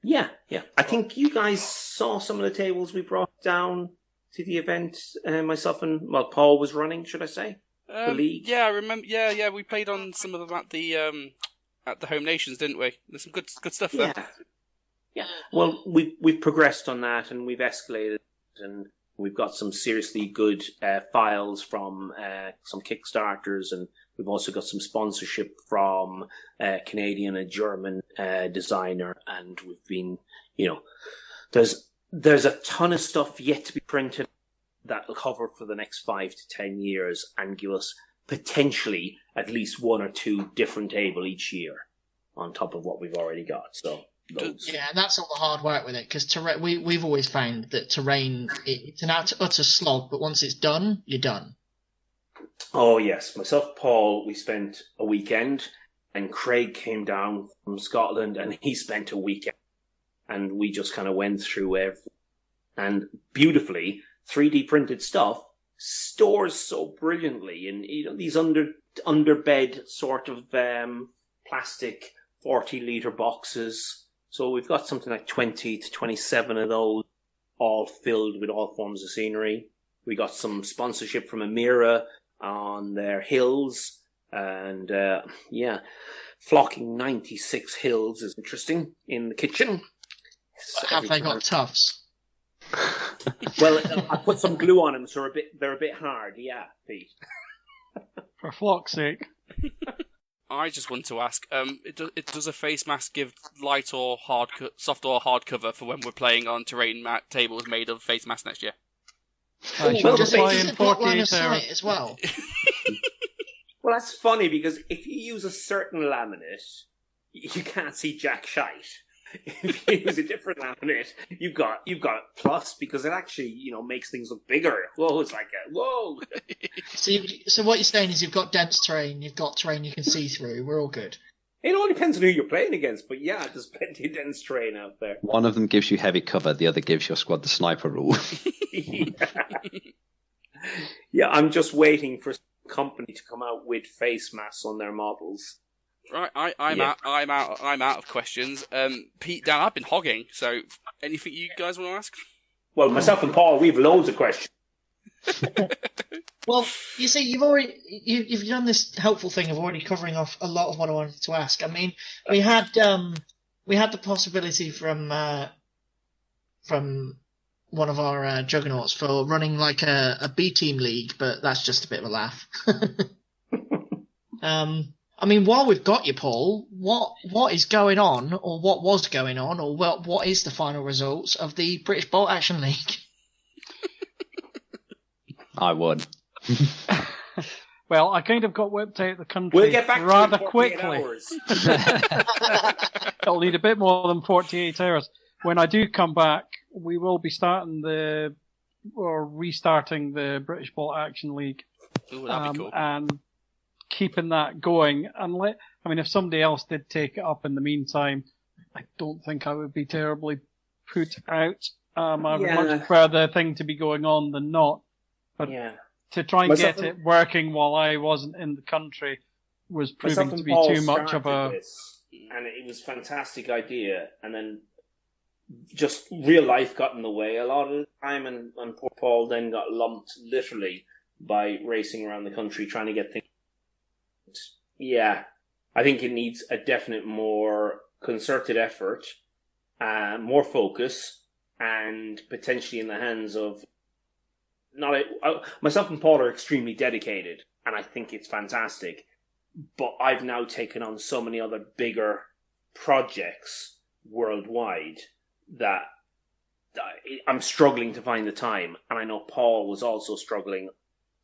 yeah. I think you guys saw some of the tables we brought down to the event. Myself and Paul was running, should I say? The league. Yeah, I remember. Yeah. We played on some of them at the Home Nations, didn't we? There's some good stuff there. Yeah. Well, we've progressed on that, and we've escalated, and We've got some seriously good files from some Kickstarters, and we've also got some sponsorship from a Canadian and German designer. And we've been, there's a ton of stuff yet to be printed that'll cover for the next 5 to 10 years and give us potentially at least 1 or 2 different table each year on top of what we've already got. So. Loads. Yeah, and that's all the hard work with it, because we've always found that terrain, it's an utter slog, but once it's done, you're done. Oh yes, myself, Paul, we spent a weekend, and Craig came down from Scotland, and he spent a weekend, and we just kind of went through and beautifully 3D printed stuff stores so brilliantly in these underbed sort of plastic 40-litre boxes. So we've got something like 20 to 27 of those, all filled with all forms of scenery. We got some sponsorship from Amira on their hills. And, flocking 96 hills is interesting in the kitchen. Have they got tufts? Well, I put some glue on them, so they're a bit hard. Yeah, Pete. For flock's sake. I just want to ask, does a face mask give light or soft or hard cover for when we're playing on terrain tables made of face masks next year? Does it block line of sight as well? Well, that's funny, because if you use a certain laminate, you can't see jack shite. If you use a different laminate, you've got plus, because it actually, makes things look bigger. Whoa, it's like whoa. So what you're saying is you've got dense terrain, you've got terrain you can see through. We're all good. It all depends on who you're playing against, but yeah, there's plenty of dense terrain out there. One of them gives you heavy cover, the other gives your squad the sniper rule. Yeah, I'm just waiting for some company to come out with face masks on their models. Right, I'm out of questions. Pete, Dan, I've been hogging. So, anything you guys want to ask? Well, myself and Paul, we've loads of questions. Well, you see, you've done this helpful thing of already covering off a lot of what I wanted to ask. I mean, we had the possibility from one of our Juggernauts for running like a B team league, but that's just a bit of a laugh. I mean, while we've got you, Paul, what is going on, or what was going on, or what is the final results of the British Bolt Action League? I won. Well, I kind of got whipped out of the country We'll get back rather to quickly. hours. It'll need a bit more than 48 hours. When I do come back, we will be restarting the British Bolt Action League. Ooh, that'd be cool. And keeping that going. If somebody else did take it up in the meantime, I don't think I would be terribly put out. I would much prefer the thing to be going on than not. But to try and get it working while I wasn't in the country was proving to be too much of a... And it was a fantastic idea. And then just real life got in the way a lot of the time. And poor Paul then got lumped literally by racing around the country trying to get things. Yeah, I think it needs a definite more concerted effort, more focus, and potentially in the hands of myself and Paul are extremely dedicated, and I think it's fantastic. But I've now taken on so many other bigger projects worldwide that I'm struggling to find the time, and I know Paul was also struggling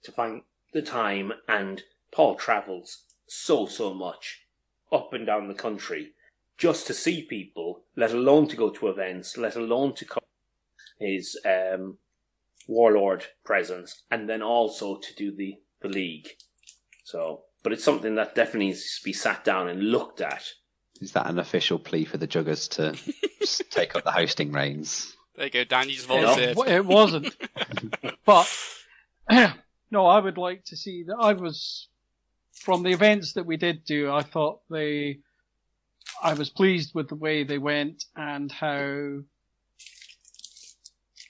to find the time, and Paul travels so much up and down the country just to see people, let alone to go to events, let alone to cover his Warlord presence, and then also to do the league. So, but it's something that definitely needs to be sat down and looked at. Is that an official plea for the Juggers to take up the hosting reins? There you go, Dan, you just volunteered. It wasn't. But, no, I would like to see that. From the events that we did do, I thought I was pleased with the way they went and how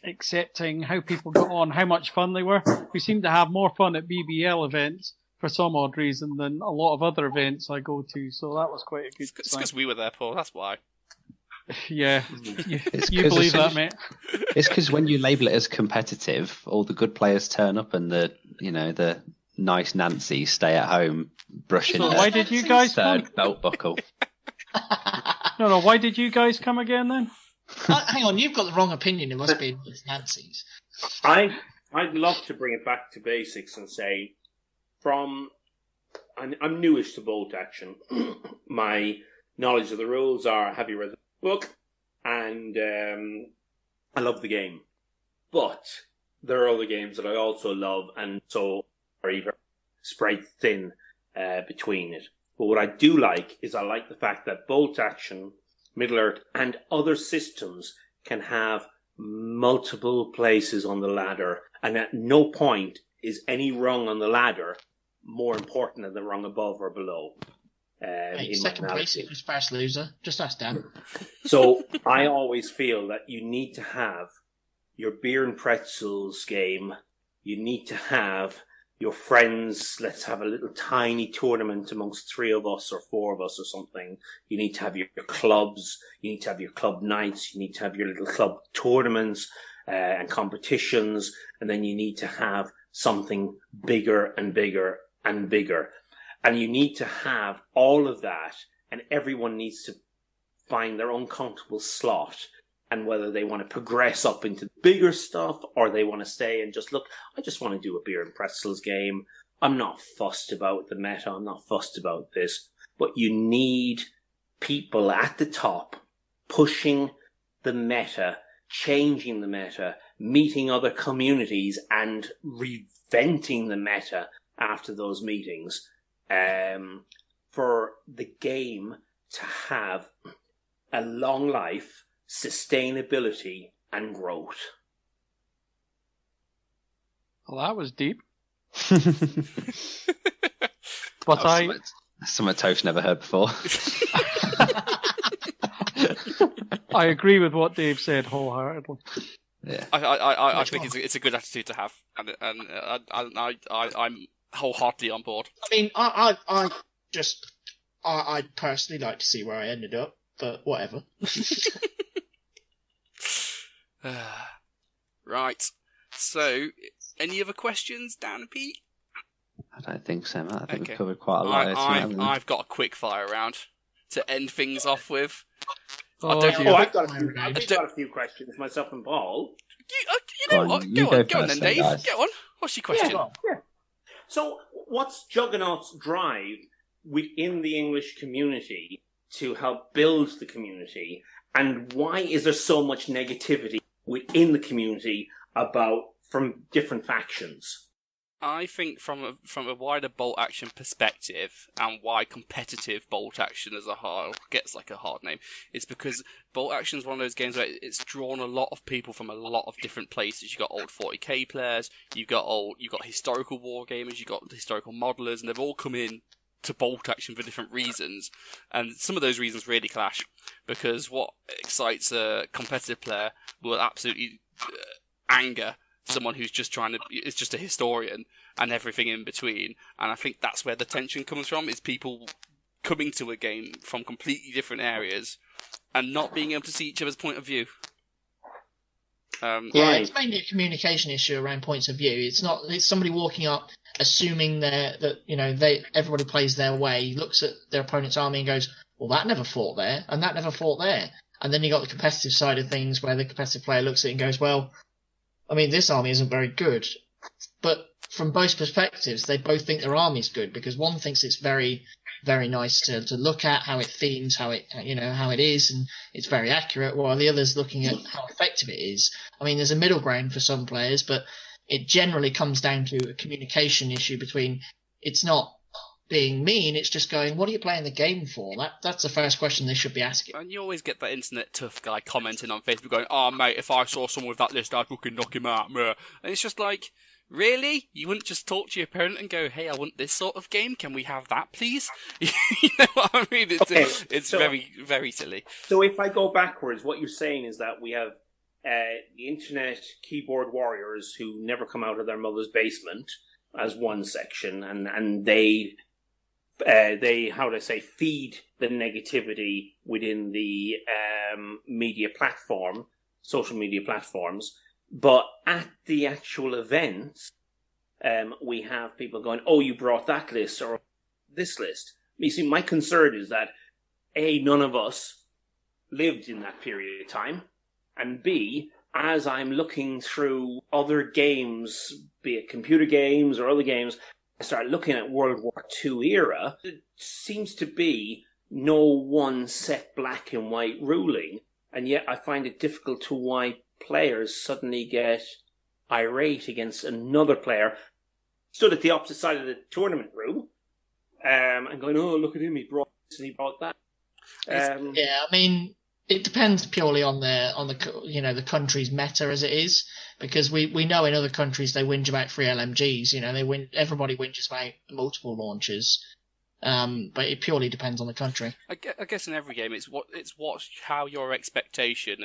accepting, how people got on, how much fun they were. We seem to have more fun at BBL events for some odd reason than a lot of other events I go to, so that was quite a good It's because we were there, Paul, that's why. Yeah, It's you 'cause believe as that, soon mate? It's because when you label it as competitive, all the good players turn up, and the nice Nancy's stay at home brushing So their why did you guys come? third belt buckle. No, why did you guys come again then? Hang on, you've got the wrong opinion. It must be Nancy's. I'd love to bring it back to basics and say, I'm newish to bolt action. My knowledge of the rules are, have you read the book? And I love the game. But there are other games that I also love, and so are even spread thin between it. But what I do like is I like the fact that bolt action, Middle Earth, and other systems can have multiple places on the ladder, and at no point is any rung on the ladder more important than the rung above or below. Hey, second place equals first loser. Just ask Dan. So I always feel that you need to have your beer and pretzels game. You need to have your friends. Let's have a little tiny tournament amongst 3 of us or 4 of us or something. You need to have your clubs. You need to have your club nights. You need to have your little club tournaments and competitions. And then you need to have something bigger and bigger and bigger. And you need to have all of that, and everyone needs to find their own comfortable slot, and whether they want to progress up into bigger stuff or they want to stay and just look, I just want to do a beer and pretzels game. I'm not fussed about the meta. I'm not fussed about this. But you need people at the top pushing the meta, changing the meta, meeting other communities and reventing the meta after those meetings. For the game to have a long life, sustainability, and growth. Well, that was deep. But something Toph's never heard before. I agree with what Dave said wholeheartedly. Yeah, I think it's a good attitude to have, and I'm wholeheartedly on board. I mean, I'd personally like to see where I ended up, but whatever. Right. So, any other questions, Dan and Pete? I don't think so, Matt. I think Okay. we've covered quite a lot. I've got a quick fire round to end things off with. Oh, I've got a few questions myself and Paul. You know what? Go on then, Dave. Guys. Go on. What's your question? Yeah. So, what's Juggernaut's drive within the English community to help build the community, and why is there so much negativity within the community from different factions? I think from a wider bolt action perspective, and why competitive bolt action as a whole gets like a hard name, it's because bolt action is one of those games where it's drawn a lot of people from a lot of different places. You've got old 40k players, you've got historical war gamers, you've got historical modelers, and they've all come in to bolt action for different reasons, and some of those reasons really clash, because what excites a competitive player will absolutely anger someone who's just is just a historian and everything in between. And I think that's where the tension comes from, is people coming to a game from completely different areas and not being able to see each other's point of view. It's mainly a communication issue around points of view. It's somebody walking up assuming everybody plays their way, looks at their opponent's army and goes, well, that never fought there, and that never fought there. And then you got the competitive side of things where the competitive player looks at it and goes, well, I mean, this army isn't very good. But from both perspectives, they both think their army's good, because one thinks it's very, very nice to look at, how it themes, how it is, and it's very accurate, while the other's looking at how effective it is. I mean, there's a middle ground for some players, but it generally comes down to a communication issue between, it's not being mean, it's just going, what are you playing the game for? That's the first question they should be asking. And you always get that internet tough guy commenting on Facebook going, oh mate, if I saw someone with that list, I'd fucking knock him out. And it's just like, really? You wouldn't just talk to your opponent and go, hey, I want this sort of game, can we have that please? You know what I mean? It's very, very silly. So if I go backwards, what you're saying is that we have the internet keyboard warriors who never come out of their mother's basement as one section, and they feed the negativity within the social media platforms. But at the actual events, we have people going, "Oh, you brought that list or this list." You see, my concern is that A, none of us lived in that period of time, and B, as I'm looking through other games, be it computer games or other games, I start looking at World War II era, it seems to be no one set black and white ruling, and yet I find it difficult to why players suddenly get irate against another player stood at the opposite side of the tournament room and going, "Oh, look at him, he brought this and he brought that." Yeah, I mean, it depends purely on the country's meta as it is, because we know in other countries they whinge about free LMGs. Everybody whinges about multiple launches. But it purely depends on the country. I guess in every game, it's how your expectation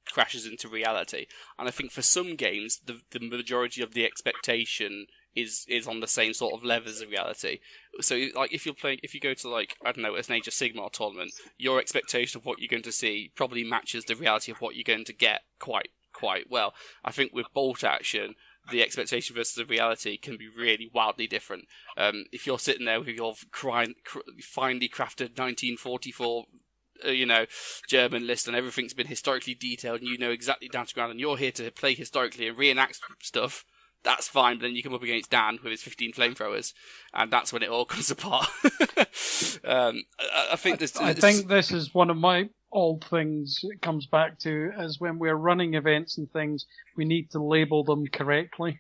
crashes into reality. And I think for some games, the majority of the expectation is on the same sort of level as reality. So, like, if you go to, like, I don't know, an Age of Sigmar tournament, your expectation of what you're going to see probably matches the reality of what you're going to get quite well. I think with bolt action, the expectation versus the reality can be really wildly different. If you're sitting there with your finely crafted 1944, German list, and everything's been historically detailed, and you know exactly down to ground, and you're here to play historically and reenact stuff, that's fine. But then you come up against Dan with his 15 flamethrowers, and that's when it all comes apart. I think this is one of my old things it comes back to, is when we're running events and things, we need to label them correctly.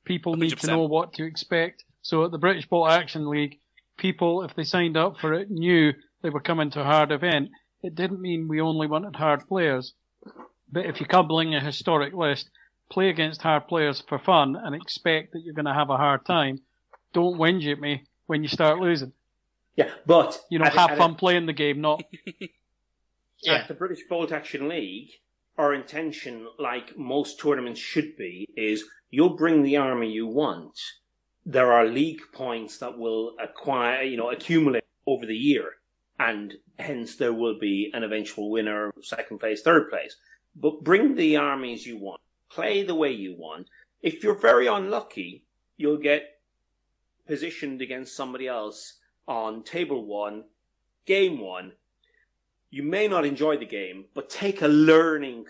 People 100%. Need to know what to expect. So at the British Bolt Action League, people, if they signed up for it, knew they were coming to a hard event. It didn't mean we only wanted hard players. But if you're cobbling a historic list, play against hard players for fun and expect that you're going to have a hard time. Don't whinge at me when you start losing. Yeah, but have fun playing the game, not... Yeah. At the British Bolt Action League, our intention, like most tournaments should be, is you'll bring the army you want. There are league points that will accumulate over the year, and hence there will be an eventual winner, second place, third place. But bring the armies you want. Play the way you want. If you're very unlucky, you'll get positioned against somebody else on table 1, game 1. You may not enjoy the game, but take a learning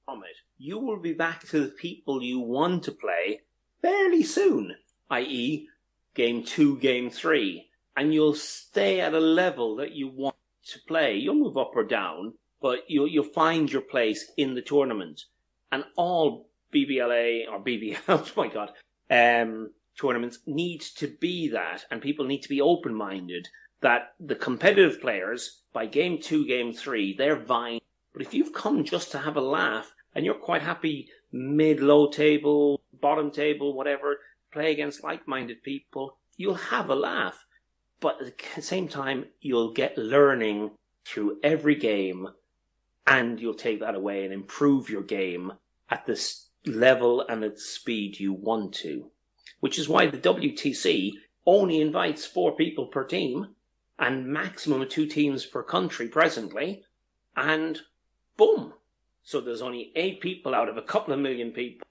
from it. You will be back to the people you want to play fairly soon, i.e. game 2, game 3, and you'll stay at a level that you want to play. You'll move up or down, but you'll find your place in the tournament. And all BBLA or BBL, oh my God, tournaments need to be that, and people need to be open-minded that the competitive players, by game 2, game 3, they're vying. But if you've come just to have a laugh, and you're quite happy mid-low table, bottom table, whatever, play against like-minded people, you'll have a laugh. But at the same time, you'll get learning through every game, and you'll take that away and improve your game at the level and at the speed you want to. Which is why the WTC only invites 4 people per team, and maximum of 2 teams per country presently, and boom. So there's only 8 people out of a couple of million people,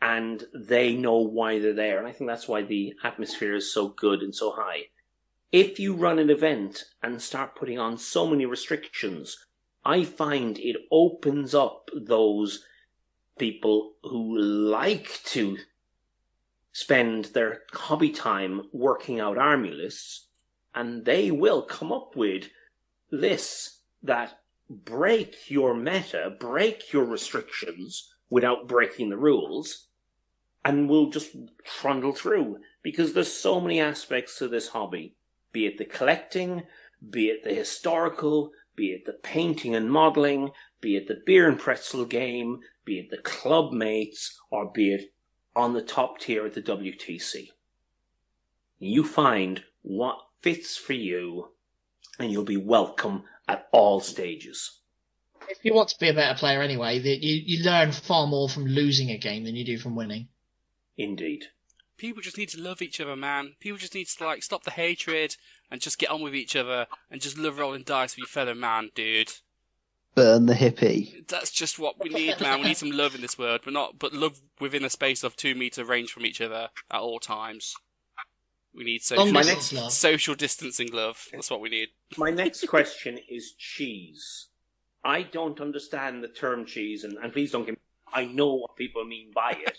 and they know why they're there. And I think that's why the atmosphere is so good and so high. If you run an event and start putting on so many restrictions, I find it opens up those people who like to spend their hobby time working out army lists, and they will come up with lists that break your meta, break your restrictions without breaking the rules, and will just trundle through, because there's so many aspects to this hobby, be it the collecting, be it the historical, be it the painting and modelling, be it the beer and pretzel game, be it the club mates, or be it on the top tier at the WTC. You find what fits for you, and you'll be welcome at all stages. If you want to be a better player anyway, you learn far more from losing a game than you do from winning. Indeed. People just need to love each other, man. People just need to stop the hatred and just get on with each other and just love rolling dice with your fellow man, dude. Burn the hippie. That's just what we need, man. We need some love in this world, but love within a space of 2 meter range from each other at all times. We need social distancing love. That's what we need. My next question is cheese. I don't understand the term cheese, and please don't get me. I know what people mean by it.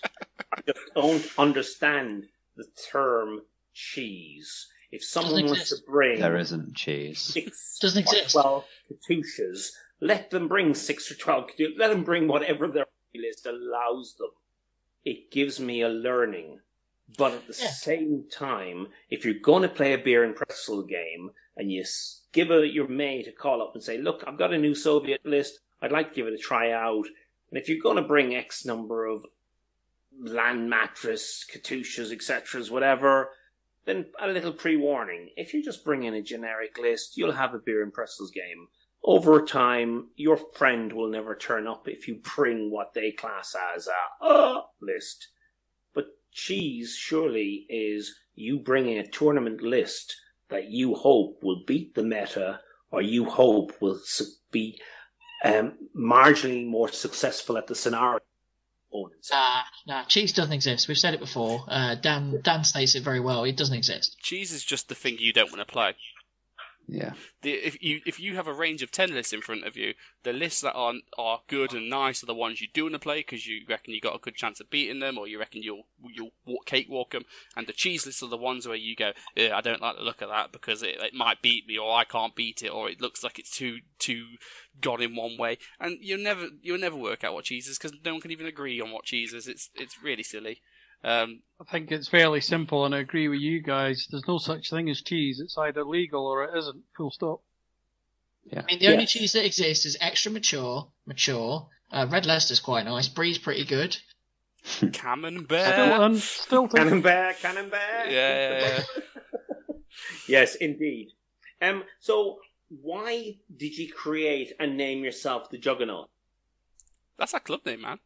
I just don't understand the term cheese. If someone wants to bring... There isn't cheese. Doesn't exist. 12 Katusas, let them bring 6 or 12 Katusas. Let them bring whatever their list allows them. It gives me a learning. But at the same time, if you're going to play a beer and pretzel game, and you give your mate a call up and say, look, I've got a new Soviet list, I'd like to give it a try out. And if you're going to bring X number of land mattress, Katusas, etc., whatever, then a little pre-warning. If you just bring in a generic list, you'll have a beer and pretzels game. Over time, your friend will never turn up if you bring what they class as a list. But cheese surely is you bringing a tournament list that you hope will beat the meta, or you hope will be marginally more successful at the scenario. Nah, cheese doesn't exist. We've said it before. Dan states it very well. It doesn't exist. Cheese is just the thing you don't want to play. Yeah. If you have a range of 10 lists in front of you, the lists that are good and nice are the ones you do want to play because you reckon you got a good chance of beating them, or you reckon you'll cakewalk them. And the cheese lists are the ones where you go, I don't like the look of that because it might beat me, or I can't beat it, or it looks like it's too gone in one way. And you'll never work out what cheese is because no one can even agree on what cheese is. It's really silly. I think it's fairly simple, and I agree with you guys. There's no such thing as cheese. It's either legal or it isn't. Full stop. Yeah. I mean, the only cheese that exists is extra mature. Red Leicester's quite nice. Brie's pretty good. Camembert. Still Camembert. Yeah. Yes, indeed. So why did you create and name yourself the Juggernaut? That's our club name, man.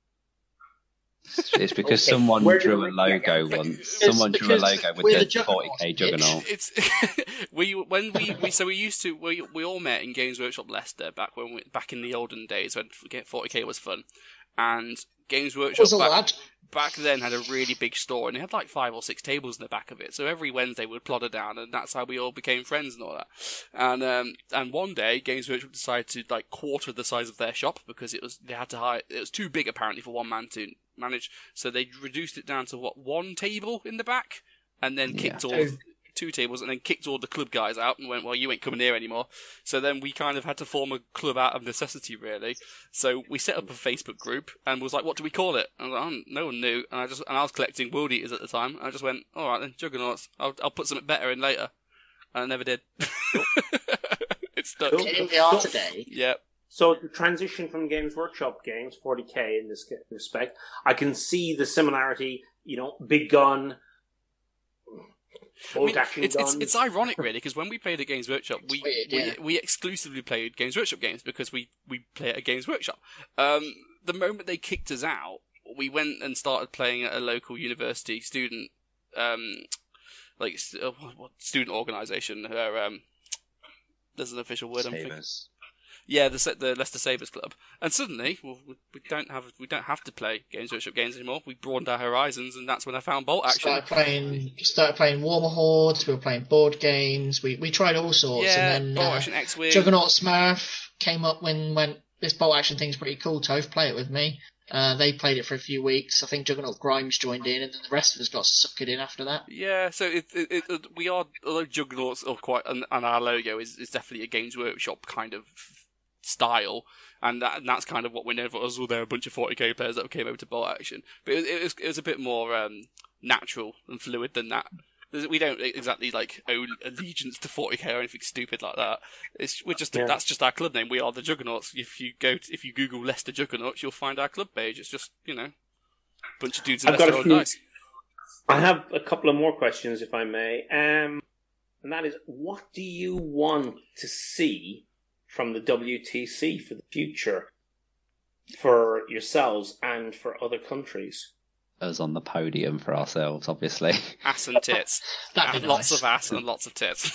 It's because someone drew a logo once. Someone drew a logo with the 40k Juggernaut. We all met in Games Workshop Leicester back in the olden days when 40k was fun, and Games Workshop back then had a really big store, and it had like 5 or 6 tables in the back of it. So every Wednesday we'd plodder down, and that's how we all became friends and all that. And one day Games Workshop decided to like quarter the size of their shop because it was too big apparently for one man to manage. So they reduced it down to one table in the back, and then kicked all 2 tables, and then kicked all the club guys out and went, well, you ain't coming here anymore. So then we kind of had to form a club out of necessity, really. So we set up a Facebook group and was like, what do we call it? And I was like, no one knew. And I was collecting World Eaters at the time. And I just went, all right then, Juggernauts. I'll put something better in later. And I never did. It's stuck. Here we are today. Yeah. So the transition from Games Workshop games, 40k in this respect, I can see the similarity, big gun, action guns. It's ironic, really, because when we played at Games Workshop, we exclusively played Games Workshop games because we play at a Games Workshop. The moment they kicked us out, we went and started playing at a local university student, student organisation. There's an official word. Sabres. Yeah, the Leicester Sabres Club, and suddenly, we don't have to play Games Workshop games anymore. We broadened our horizons, and that's when I found Bolt Action. Started playing Warmer Hordes. We were playing board games. We tried all sorts. Yeah, and then Bolt Action X-Wing. Juggernaut Smurf came up when went, this Bolt Action thing's pretty cool. Topher, play it with me. They played it for a few weeks. I think Juggernaut Grimes joined in, and then the rest of us got suckered in after that. Yeah, so we are, although Juggernauts are quite, and our logo is definitely a Games Workshop kind of style, and that's kind of what we're known for. There are a bunch of 40k players that came over to Bolt Action, but it was a bit more natural and fluid than that. We don't exactly owe allegiance to 40k or anything stupid like that. That's just our club name. We are the Juggernauts. If you Google Leicester Juggernauts, you'll find our club page. It's just a bunch of dudes in Leicester on dice. I have a couple of more questions, if I may, and that is, what do you want to see from the WTC for the future, for yourselves and for other countries? Us on the podium for ourselves, obviously. Ass and tits. That'd be lots nice. of ass and lots of tits.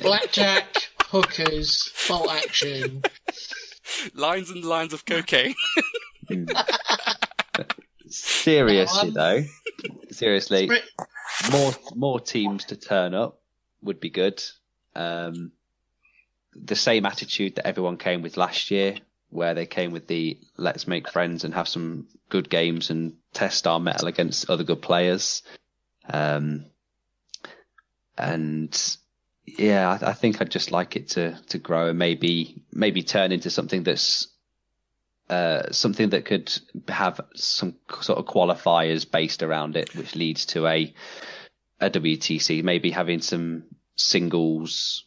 Blackjack, hookers, Bolt Action. Lines and lines of cocaine. Seriously, more teams to turn up would be good. The same attitude that everyone came with last year, where they came with the let's make friends and have some good games and test our mettle against other good players. And yeah, I think I'd just like it to grow and maybe turn into something that's something that could have some sort of qualifiers based around it, which leads to a WTC, maybe having some singles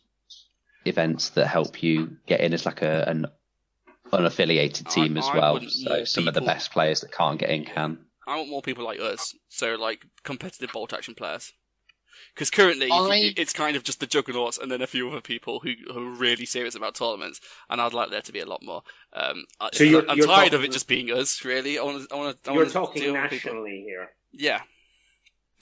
events that help you get in as like an unaffiliated team as well. So some of the best players that can't get in can. I want more people like us, so like competitive bolt action players. Because currently, it's kind of just the Juggernauts and then a few other people who are really serious about tournaments, and I'd like there to be a lot more. I'm tired of it just being us, really. You're talking nationally here. Yeah.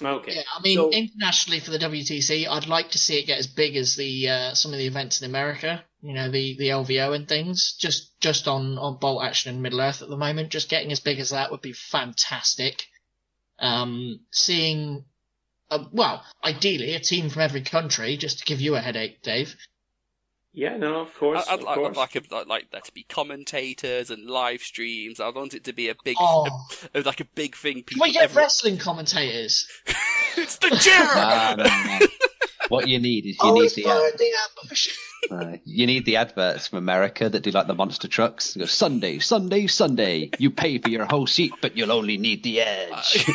Okay. Yeah, I mean, internationally for the WTC, I'd like to see it get as big as the some of the events in America. You know, the LVO and things. Just on Bolt Action and Middle Earth at the moment, just getting as big as that would be fantastic. Seeing, ideally a team from every country, just to give you a headache, Dave. Yeah, no, of course. I'd like there to be commentators and live streams. I'd want it to be a big thing. Can we get wrestling commentators? It's the gym! What you need is you need the adverts from America that do like the monster trucks. It goes, Sunday, Sunday, Sunday. You pay for your whole seat, but you'll only need the edge.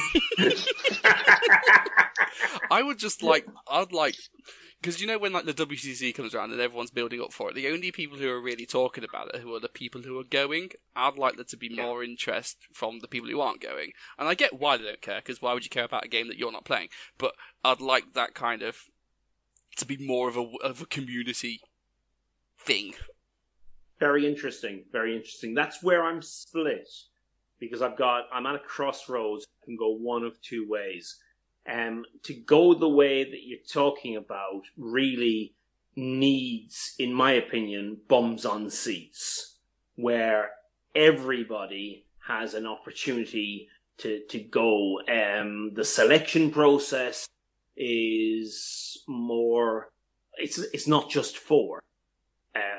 Because you know when like the WCC comes around and everyone's building up for it, the only people who are really talking about it who are the people who are going. I'd like there to be more interest from the people who aren't going. And I get why they don't care, because why would you care about a game that you're not playing? But I'd like that kind of to be more of a community thing. Very interesting, very interesting. That's where I'm split, because I'm at a crossroads. I can go one of two ways. To go the way that you're talking about really needs, in my opinion, bums on seats, where everybody has an opportunity to go. The selection process is more, it's not just 4.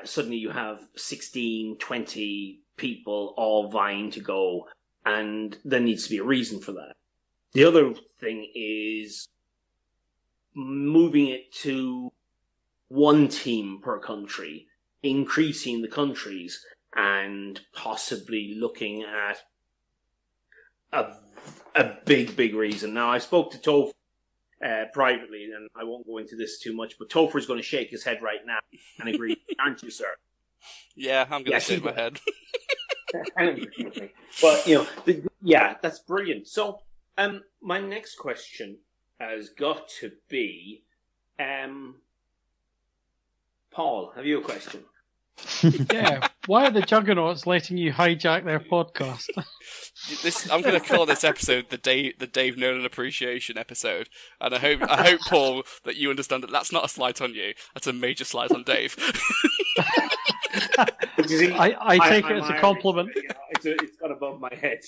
Suddenly you have 16, 20 people all vying to go, and there needs to be a reason for that. The other thing is moving it to one team per country, increasing the countries, and possibly looking at a big reason. Now, I spoke to Topher privately, and I won't go into this too much, but Topher's going to shake his head right now and agree, aren't you, sir? Yeah, I'm going to shake my head. But, that's brilliant. So, my next question has got to be, Paul, have you a question? Yeah. Why are the Juggernauts letting you hijack their podcast? I'm going to call this episode the Dave Nolan Appreciation episode, and I hope Paul that you understand that that's not a slight on you. That's a major slight on Dave. I take it as a compliment. It's got above my head.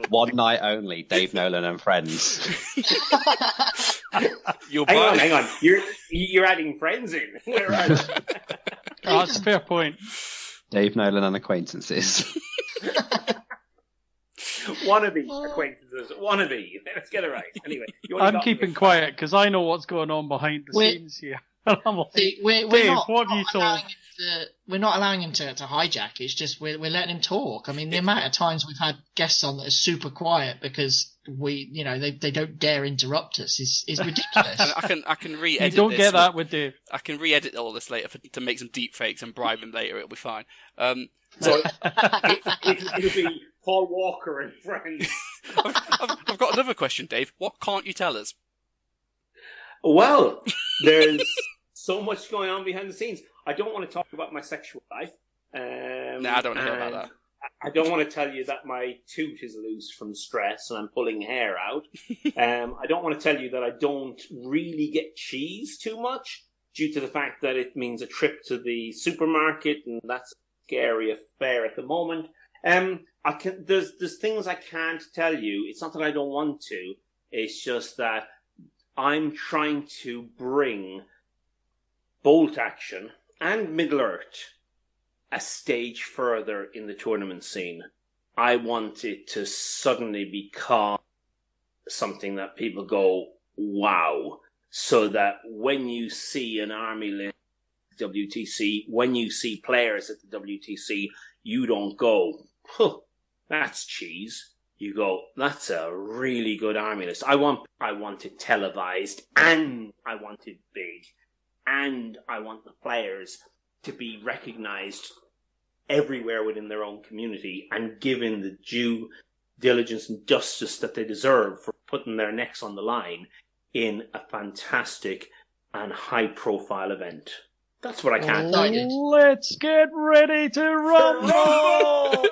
One night only, Dave Nolan and friends. Hang on. You're adding friends in. Where are they? Oh, that's a fair point. Dave Nolan and acquaintances. Wannabe acquaintances. Wannabe. Let's get it right. Anyway, I'm keeping quiet because I know what's going on behind the scenes here. I'm like, Dave, what have you told? We're not allowing him to hijack. It's just we're letting him talk. I mean, the amount of times we've had guests on that are super quiet because they don't dare interrupt us is ridiculous. I can re-edit. You don't get that with Dave. I can re-edit all this later to make some deep fakes and bribe him later. It'll be fine. So it'll be Paul Walker and friends. I've got another question, Dave. What can't you tell us? Well, there's so much going on behind the scenes. I don't want to talk about my sexual life. I don't want to hear about that. I don't want to tell you that my tooth is loose from stress and I'm pulling hair out. I don't want to tell you that I don't really get cheese too much due to the fact that it means a trip to the supermarket, and that's scary affair at the moment. There's things I can't tell you. It's not that I don't want to. It's just that I'm trying to bring Bolt Action and Middle-earth a stage further in the tournament scene. I want it to suddenly become something that people go, wow. So that when you see an army list at the WTC, when you see players at the WTC, you don't go, huh, that's cheese. You go, that's a really good army list. I want it televised, and I want it big, and I want the players to be recognised everywhere within their own community and given the due diligence and justice that they deserve for putting their necks on the line in a fantastic and high-profile event. That's what I can't tell you. Let's get ready to rumble!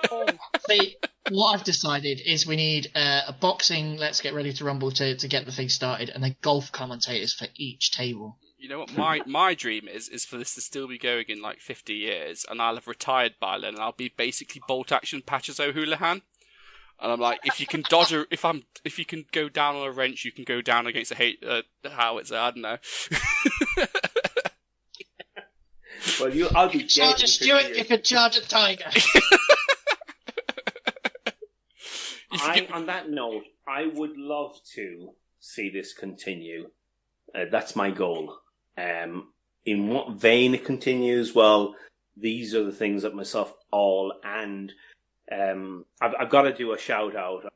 See, what I've decided is we need a boxing Let's Get Ready to Rumble to get the thing started, and then golf commentators for each table. You know what my dream is for this to still be going in like 50 years, and I'll have retired by then, and I'll be basically Bolt Action Patches O'Houlihan. And I'm like, if you can if you can go down on a wrench, you can go down against a howitzer. I don't know. Well, I'll be charge a Stuart, you could charge a tiger. On that note, I would love to see this continue. That's my goal. In what vein it continues? Well, these are the things that myself, Paul, and I've got to do a shout out. A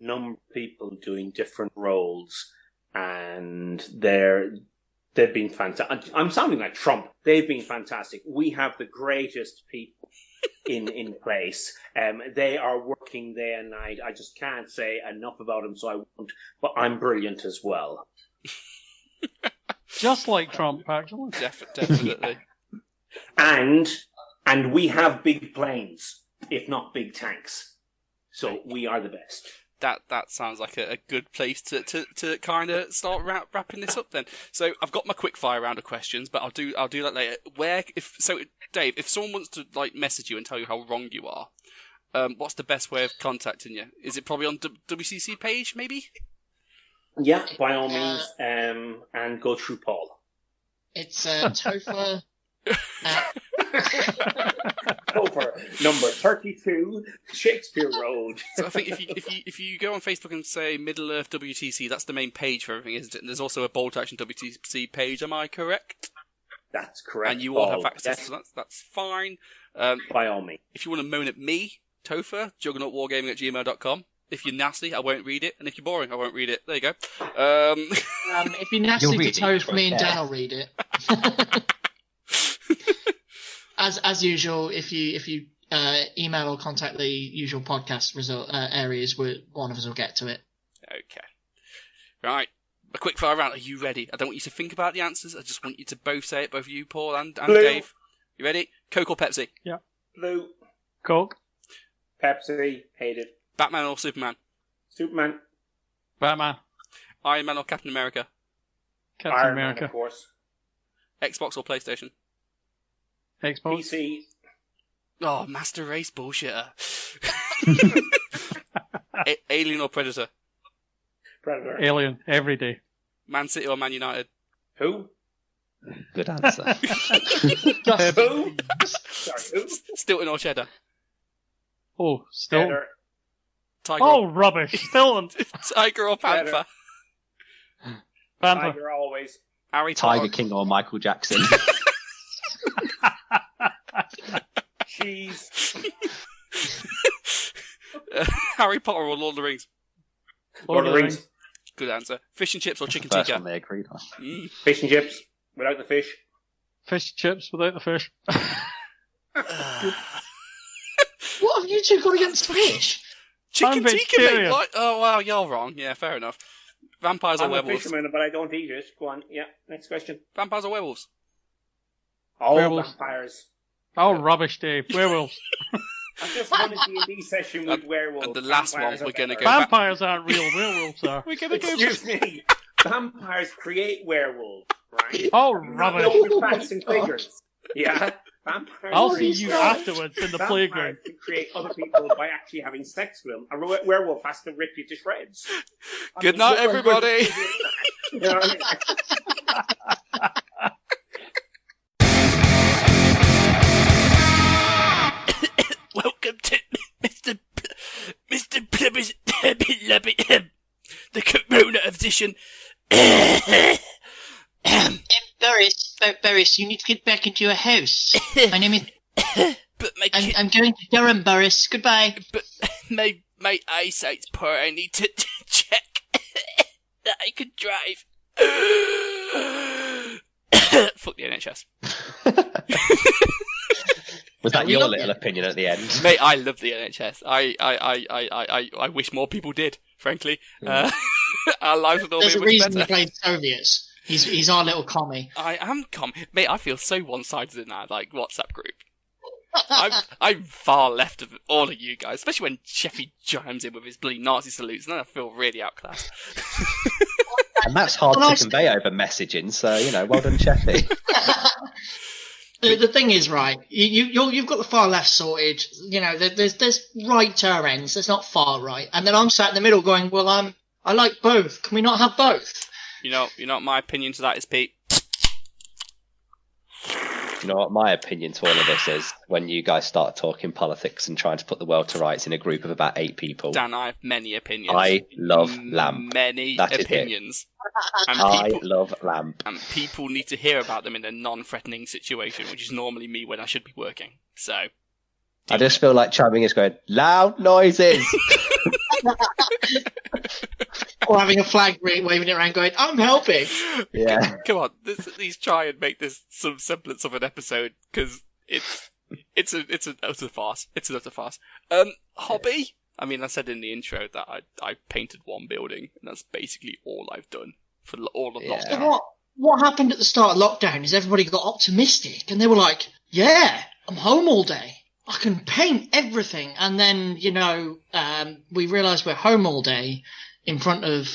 number of people doing different roles, and they've been fantastic. I'm sounding like Trump. They've been fantastic. We have the greatest people in place. They are working day and night. I just can't say enough about them, so I won't. But I'm brilliant as well. Just like Trump, actually. Definitely. And we have big planes, if not big tanks. So we are the best. That sounds like a good place to kind of start wrapping this up then. So I've got my quick fire round of questions, but I'll do that later. Dave, if someone wants to like message you and tell you how wrong you are, what's the best way of contacting you? Is it probably on WCC page, maybe? Yeah, by all means, and go through Paul. It's Topher. Topher, number 32, Shakespeare Road. So I think if you go on Facebook and say Middle Earth WTC, that's the main page for everything, isn't it? And there's also a Bolt Action WTC page. Am I correct? That's correct. And you all have access, so that's fine. By all means. If you want to moan at me, Topher, juggernautwargaming@gmail.com. If you're nasty, I won't read it, and if you're boring, I won't read it. There you go. If you're nasty to Toph, me and Dan will read it. As usual, if you email or contact the usual podcast areas, one of us will get to it. Okay. Right. A quick fire round. Are you ready? I don't want you to think about the answers. I just want you to both say it, both you, Paul and Dave. You ready? Coke or Pepsi? Yeah. Blue. Coke. Pepsi. Hate it. Batman or Superman? Superman. Batman. Iron Man or Captain America? Captain Iron America. Man, of course. Xbox or PlayStation? Xbox. PC. Oh, Master Race bullshitter. Alien or Predator? Predator. Alien. Every day. Man City or Man United? Who? Good answer. Who? Sorry, who? Stilton or Cheddar? Oh, Stilton. Cheddar. Tiger Oh, rubbish. Stilton. Tiger or Panther? Panther. Tiger always. Harry Tiger Potter. King or Michael Jackson? Cheese. Harry Potter or Lord of the Rings? Lord of the Rings. Good answer. Fish and chips or chicken First tikka? one they agreed on. Fish and chips. Without the fish. Fish and chips without the fish. What have you two got against fish? Chicken I'm tikka, mate. vegetarian. What? Oh, wow, you're wrong. Yeah, fair enough. Vampires or I'm a werewolves? fisherman, but I don't eat it. Go on. Yeah, next question. Vampires or werewolves? Oh, Werewolves. vampires. Oh, rubbish, Dave. Werewolves. I just won a D&D session with werewolves. And the last Vampires one, we're are going to better. go back. Vampires aren't real. Werewolves are. We're going to go Excuse me. Vampires create werewolves, right? Oh, Not rubbish. those with facts and figures. Yeah? Vampires I'll see you afterwards in the vampires playground. can create other people by actually having sex with them. A werewolf has to rip you to shreds. Good night, everybody. You know what I mean? Welcome to Mr. the Corona edition. Boris, you need to get back into your house. My name is... But I'm going to Durham, Boris. Goodbye. But my eyesight's poor. I need to check that I can drive. Fuck the NHS. Was that your little opinion at the end? Mate, I love the NHS. I wish more people did, frankly. Our lives would all There's be a much reason better. he played Soviets. He's our little commie. I am Mate, I feel so one-sided in that, like, WhatsApp group. I'm far left of all of you guys, especially when Sheffy chimes in with his bloody Nazi salutes, and then I feel really outclassed. And that's hard to convey over messaging, so, well done, Sheffy. The thing is, right, you've got the far left sorted. There's right to our ends. There's not far right, and then I'm sat in the middle going, well, I like both. Can we not have both? You know what my opinion to that is, Pete? You know what my opinion to all of this is? When you guys start talking politics and trying to put the world to rights in a group of about 8 people. Dan, I have many opinions. I love Lamp. Many That is opinions. And I love Lamp. And people need to hear about them in a non-threatening situation, which is normally me when I should be working. So... I just feel like chiming is going, loud noises! Or having a flag waving it around going, I'm helping. Yeah. Come on, please try and make this some semblance of an episode, because it's an utter farce. It's an utter farce. Hobby? I mean, I said in the intro that I painted one building, and that's basically all I've done for all of lockdown. So what happened at the start of lockdown is everybody got optimistic, and they were like, yeah, I'm home all day. I can paint everything. And then, we realised we're home all day in front of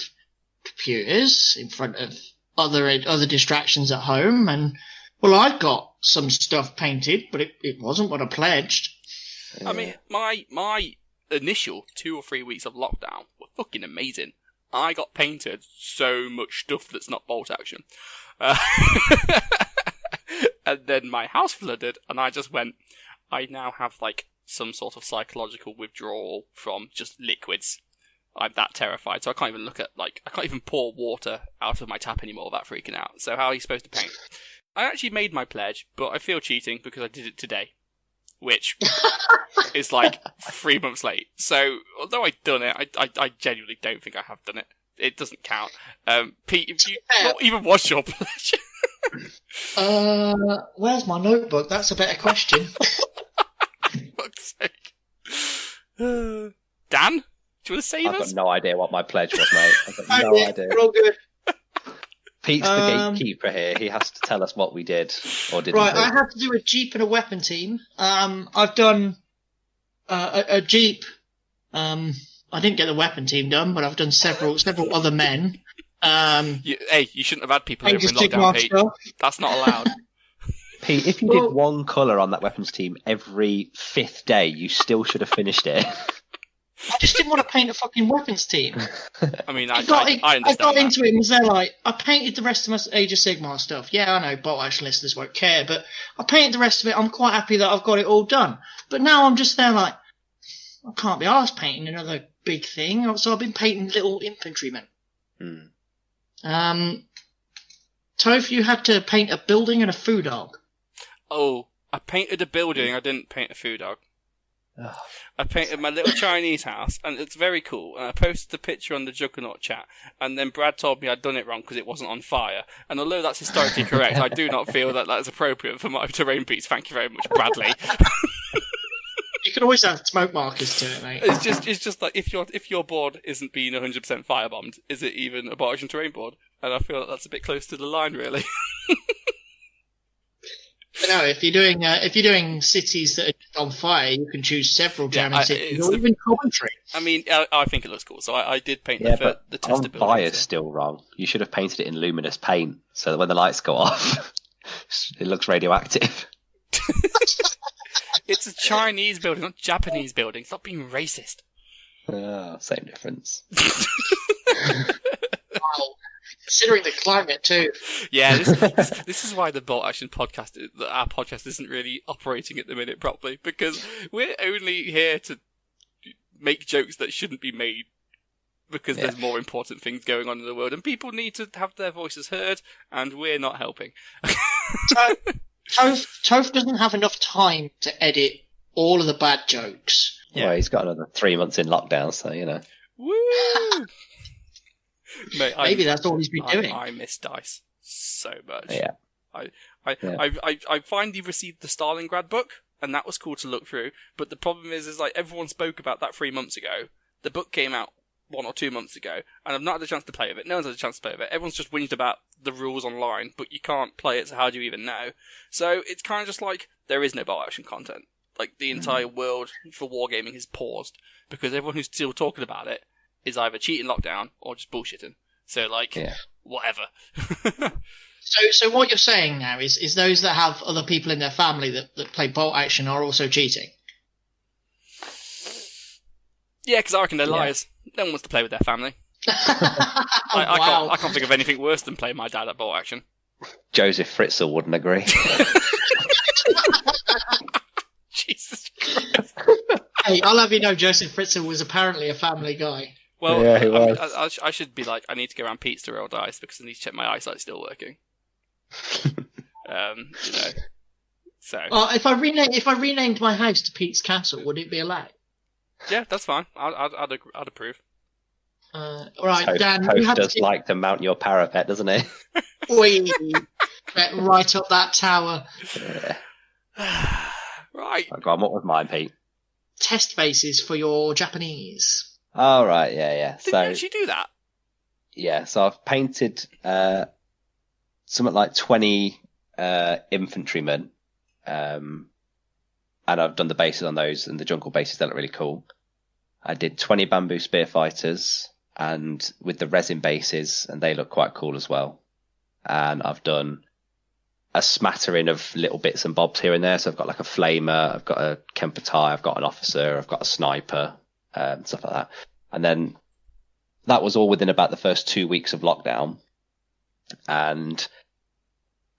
computers, in front of other distractions at home. And, well, I've got some stuff painted, but it wasn't what I pledged. I mean, my initial 2 or 3 weeks of lockdown were fucking amazing. I got painted so much stuff that's not bolt action. And then my house flooded, and I just went... I now have, some sort of psychological withdrawal from just liquids. I'm that terrified, so I can't even look at, I can't even pour water out of my tap anymore without freaking out. So how are you supposed to paint? I actually made my pledge, but I feel cheating because I did it today. Which is, 3 months late. So, although I've done it, I genuinely don't think I have done it. It doesn't count. Pete, if you not even watched your pledge... Where's my notebook? That's a better question. Fuck's sake. Dan? Do you want to save I've us? got no idea what my pledge was, mate. I've got no idea. We're all good. Pete's the gatekeeper here. He has to tell us what we did or didn't Right, do. I have to do a Jeep and a weapon team. I've done a Jeep. I didn't get the weapon team done, but I've done several other men. You shouldn't have had people over in just lockdown, Pete. stuff. That's not allowed. Pete, if you did one colour on that weapons team every 5th day, you still should have finished it. I just didn't want to paint a fucking weapons team. I mean, I I understand got that. into it and was there I painted the rest of my Age of Sigmar stuff. Yeah, I know bolt action listeners won't care, but I painted the rest of it. I'm quite happy that I've got it all done. But now I'm just there I can't be arsed painting another big thing. So I've been painting little infantrymen. Toph, you had to paint a building and a food dog. Oh, I painted a building, I didn't paint a food dog. I painted my little Chinese house, and it's very cool. And I posted the picture on the Juggernaut chat, and then Brad told me I'd done it wrong because it wasn't on fire. And although that's historically correct, I do not feel that is appropriate for my terrain piece. Thank you very much, Bradley. You can always add smoke markers to it, mate. It's just like if your board isn't being 100% firebombed, is it even a barge terrain board? And I feel that's a bit close to the line, really. No, if you're doing cities that are on fire, you can choose several German cities, or even Coventry. I mean, I think it looks cool, so I did paint the tester on building. fire's still wrong. You should have painted it in luminous paint, so that when the lights go off, it looks radioactive. It's a Chinese building, not Japanese building. Stop being racist. Same difference. Wow. Considering the climate too. Yeah, this is why the Bolt Action podcast, our podcast, isn't really operating at the minute properly, because we're only here to make jokes that shouldn't be made, because there's more important things going on in the world, and people need to have their voices heard, and we're not helping. Topher doesn't have enough time to edit all of the bad jokes. Yeah. Well, he's got another 3 months in lockdown, so, you know. Woo! Mate, Maybe that's all he's been doing. I miss Dice so much. Yeah. I finally received the Stalingrad book, and that was cool to look through, but the problem is like everyone spoke about that 3 months ago. The book came out 1 or 2 months ago, and I've not had a chance to play with it. No one's had a chance to play with it. Everyone's just whinged about the rules online, but you can't play it, so how do you even know? So it's kind of just like, there is no Bolt Action content. Like, the entire world for wargaming is paused, because everyone who's still talking about it is either cheating lockdown or just bullshitting. So, like, whatever. So what you're saying now is those that have other people in their family that play Bolt Action are also cheating? Yeah, because I reckon they're liars. No one wants to play with their family. I can't think of anything worse than playing my dad at Bolt Action. Joseph Fritzl wouldn't agree. Jesus Christ. Hey, I'll have you know, Joseph Fritzl was apparently a fammy guy. Well, yeah, he was. I should be like, I need to go around Pete's to roll dice because I need to check my eyesight's still working. You know. So. If I renamed my house to Pete's Castle, would it be allowed? Yeah, that's fine. I'd approve. Right, Dan. Topher does like to mount your parapet, doesn't he? Wee, right up that tower. Yeah. Right. Oh, go on, what was mine, Pete? Test bases for your Japanese. Oh, right, yeah. Did you actually do that? Yeah, so I've painted something like 20 infantrymen, and I've done the bases on those, and the jungle bases, they look really cool. I did 20 bamboo spear fighters, and with the resin bases, and they look quite cool as well. And I've done a smattering of little bits and bobs here and there, so I've got like a flamer, I've got a Kemper tie, I've got an officer, I've got a sniper, stuff like that. And then that was all within about the first 2 weeks of lockdown. And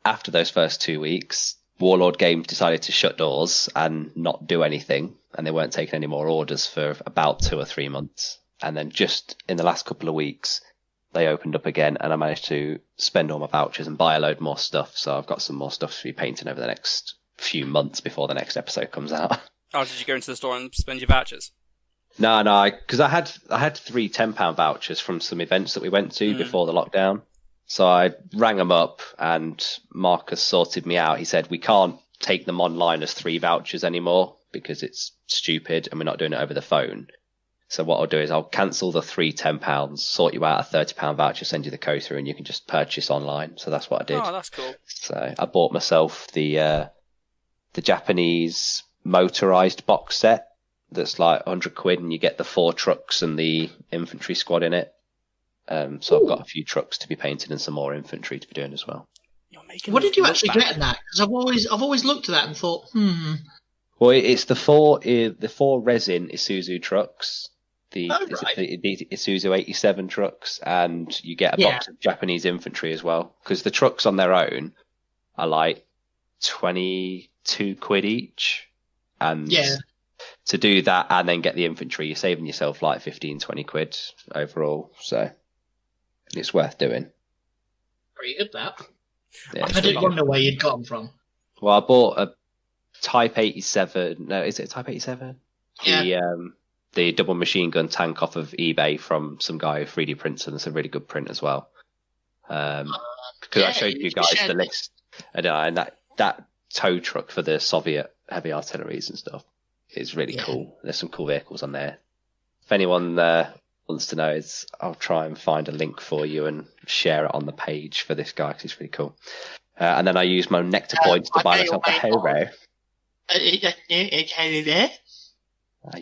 after those first 2 weeks, Warlord Games decided to shut doors and not do anything, and they weren't taking any more orders for about 2 or 3 months. And then just in the last couple of weeks, they opened up again, and I managed to spend all my vouchers and buy a load more stuff. So I've got some more stuff to be painting over the next few months before the next episode comes out. Oh, did you go into the store and spend your vouchers? No, because I had 3 £10 vouchers from some events that we went to before the lockdown. So I rang them up, and Marcus sorted me out. He said, we can't take them online as 3 vouchers anymore because it's stupid and we're not doing it over the phone. So what I'll do is I'll cancel the 3 £10, sort you out a £30 voucher, send you the code through, and you can just purchase online. So that's what I did. Oh, that's cool. So I bought myself the Japanese motorized box set that's like £100, and you get the 4 trucks and the infantry squad in it. So I've got a few trucks to be painted and some more infantry to be doing as well. What did you actually get in that? Because I've always looked at that and thought, Well, it's the 4 resin Isuzu trucks, the Isuzu 87 trucks, and you get a box of Japanese infantry as well. Because the trucks on their own are like £22 each, and to do that and then get the infantry, you're saving yourself like 15-20 quid overall. So it's worth doing. Pretty good, that. Yeah, I didn't wonder where you'd got them from. Well, I bought a Type 87. No, is it a Type 87? Yeah. The double machine gun tank off of eBay from some guy who 3D prints, and it's a really good print as well. Because I showed you guys the list, and that tow truck for the Soviet heavy artilleries and stuff is really cool. There's some cool vehicles on there. If anyone wants to know, I'll try and find a link for you and share it on the page for this guy because it's really cool. And then I use my nectar points to buy myself a hero. I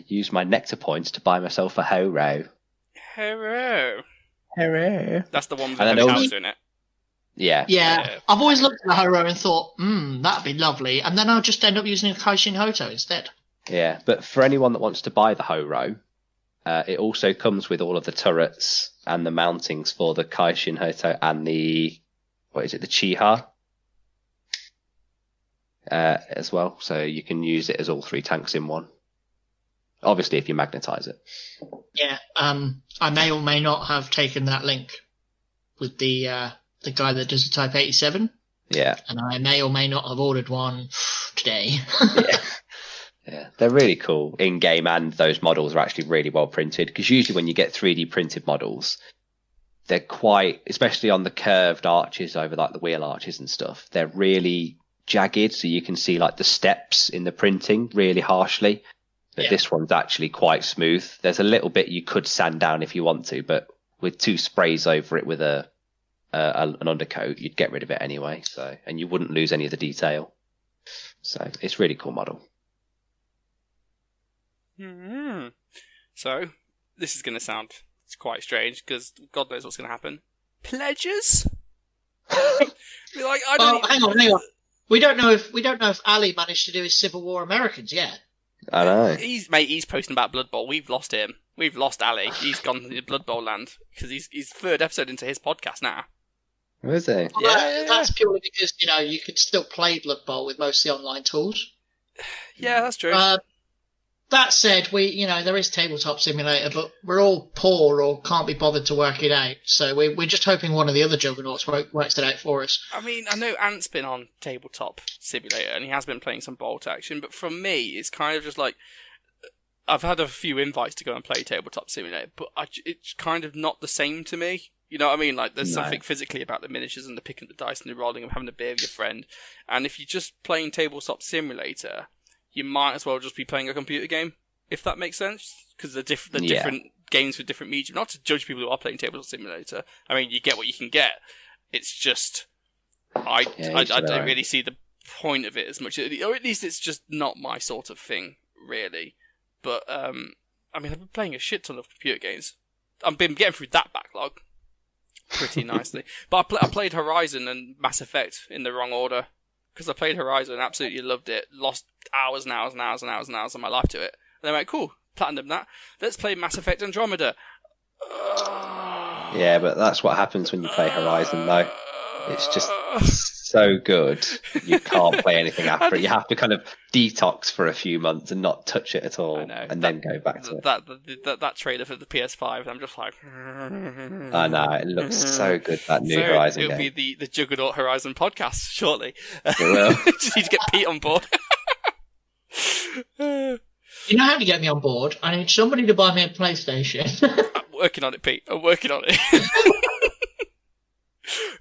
use my nectar points to buy myself a hero. Hero. Hero. That's the one with And the then heavy house in it. Yeah. Yeah, I've always looked at the Horo and thought, that'd be lovely, and then I'll just end up using a Kaishin Hoto instead. Yeah, but for anyone that wants to buy the Horo, it also comes with all of the turrets and the mountings for the Kaishin Hoto and the Chiha as well. So you can use it as all 3 tanks in one. Obviously, if you magnetize it. Yeah, I may or may not have taken that link with the guy that does the Type 87. Yeah. And I may or may not have ordered one today. Yeah, they're really cool in game, and those models are actually really well printed. Because usually when you get 3D printed models, they're quite, especially on the curved arches over like the wheel arches and stuff, they're really jagged, so you can see like the steps in the printing really harshly. But this one's actually quite smooth. There's a little bit you could sand down if you want to, but with 2 sprays over it with an undercoat, you'd get rid of it anyway. So, and you wouldn't lose any of the detail. So it's a really cool model. Mm-hmm. So, this is going to sound quite strange, because God knows what's going to happen. Pledges? Like, hang on. We don't know if Ali managed to do his Civil War Americans yet. I know. He's posting about Blood Bowl. We've lost him. We've lost Ali. He's gone to Blood Bowl land, because he's 3rd episode into his podcast now. Who is he? Well, that's purely because, you could still play Blood Bowl with most of the online tools. Yeah, that's true. That said, there is Tabletop Simulator, but we're all poor or can't be bothered to work it out. So we're just hoping one of the other Juggernauts works it out for us. I mean, I know Ant's been on Tabletop Simulator, and he has been playing some Bolt Action, but from me, it's kind of just like, I've had a few invites to go and play Tabletop Simulator, but it's kind of not the same to me. You know what I mean? Like, there's something physically about the miniatures and the picking the dice and the rolling and having a beer with your friend. And if you're just playing Tabletop Simulator, you might as well just be playing a computer game, if that makes sense. Because they're different games with different medium. Not to judge people who are playing Tabletop Simulator. I mean, you get what you can get. It's just, I don't really see the point of it as much. Or at least it's just not my sort of thing, really. But, I mean, I've been playing a shit ton of computer games. I've been getting through that backlog pretty nicely. But I played Horizon and Mass Effect in the wrong order. Because I played Horizon and absolutely loved it. Lost hours and hours and hours and hours and hours of my life to it. And I went, cool, platinum that. Let's play Mass Effect Andromeda. Yeah, but that's what happens when you play Horizon, though. It's just so good. You can't play anything after it. You have to kind of detox for a few months and not touch it at all. And then go back to it. That trailer for the PS5, I'm just like... I know, it looks so good, that new Horizon game. It'll be the Juggernaut Horizon podcast, shortly. It will. Just need to get Pete on board. You know how to get me on board? I need somebody to buy me a PlayStation. I'm working on it, Pete. I'm working on it.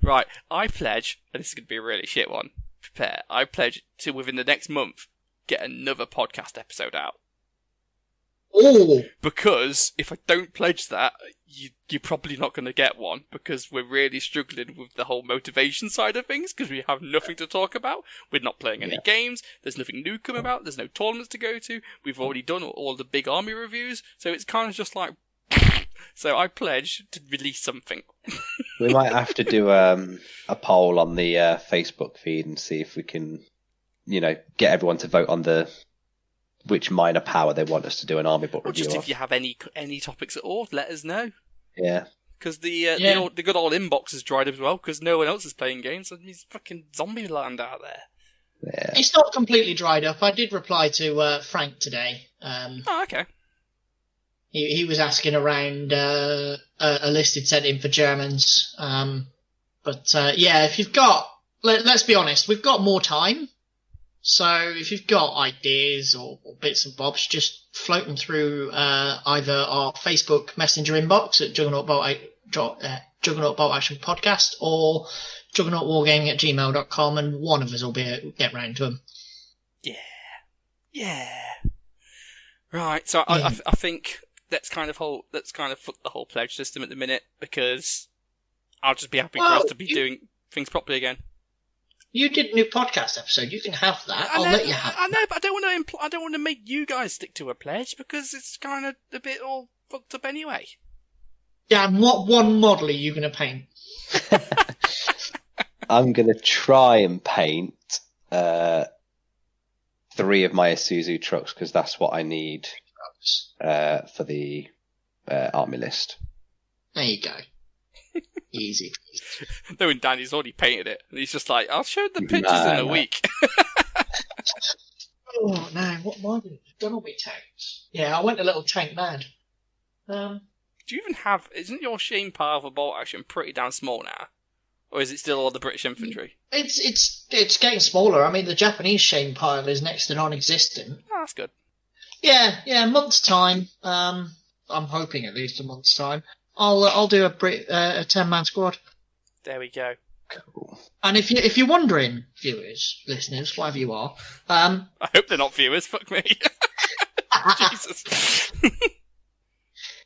Right, I pledge, and this is going to be a really shit one, prepare, I pledge to, within the next month, get another podcast episode out. Oh! Because if I don't pledge that, you're probably not going to get one, because we're really struggling with the whole motivation side of things, because we have nothing to talk about, we're not playing any games, there's nothing new coming about, there's no tournaments to go to, we've already done all the big army reviews, so it's kind of just like... So I pledge to release something. We might have to do a poll on the Facebook feed and see if we can, get everyone to vote on which minor power they want us to do an army book review. Just if you have any topics at all, let us know. Yeah. Because the good old inbox has dried up as well, because no one else is playing games, and there's fucking zombie land out there. Yeah. It's not completely dried up. I did reply to Frank today. Oh, okay. He was asking around a list he'd sent in for Germans. If you've got... Let's be honest, we've got more time. So if you've got ideas or bits and bobs, just float them through either our Facebook Messenger inbox at Juggernaut Bolt Action Podcast or juggernautwargaming@gmail.com, and one of us will get round to them. Yeah. Right, so I think... Let's kind of fuck the whole pledge system at the minute, because I'll just be happy for us to be doing things properly again. You did a new podcast episode. You can have that. I'll let you have that. I know, but I don't want to make you guys stick to a pledge, because it's kind of a bit all fucked up anyway. Dan, what one model are you going to paint? I'm going to try and paint 3 of my Isuzu trucks because that's what I need for the army list. There you go. Easy. Knowing Danny's already painted it. And he's just like, I'll show the pictures in a week. Oh, no. What am I doing? I've done all my tanks. Yeah, I went a little tank mad. Do you even have... Isn't your Shane pile for bolt action pretty damn small now? Or is it still all the British infantry? It's getting smaller. I mean, the Japanese Shane pile is next to non-existent. Oh, that's good. Yeah, a month's time. I'm hoping at least a month's time. I'll do a 10-man squad. There we go. Cool. And if you're wondering, viewers, listeners, whatever you are, I hope they're not viewers. Fuck me. Jesus.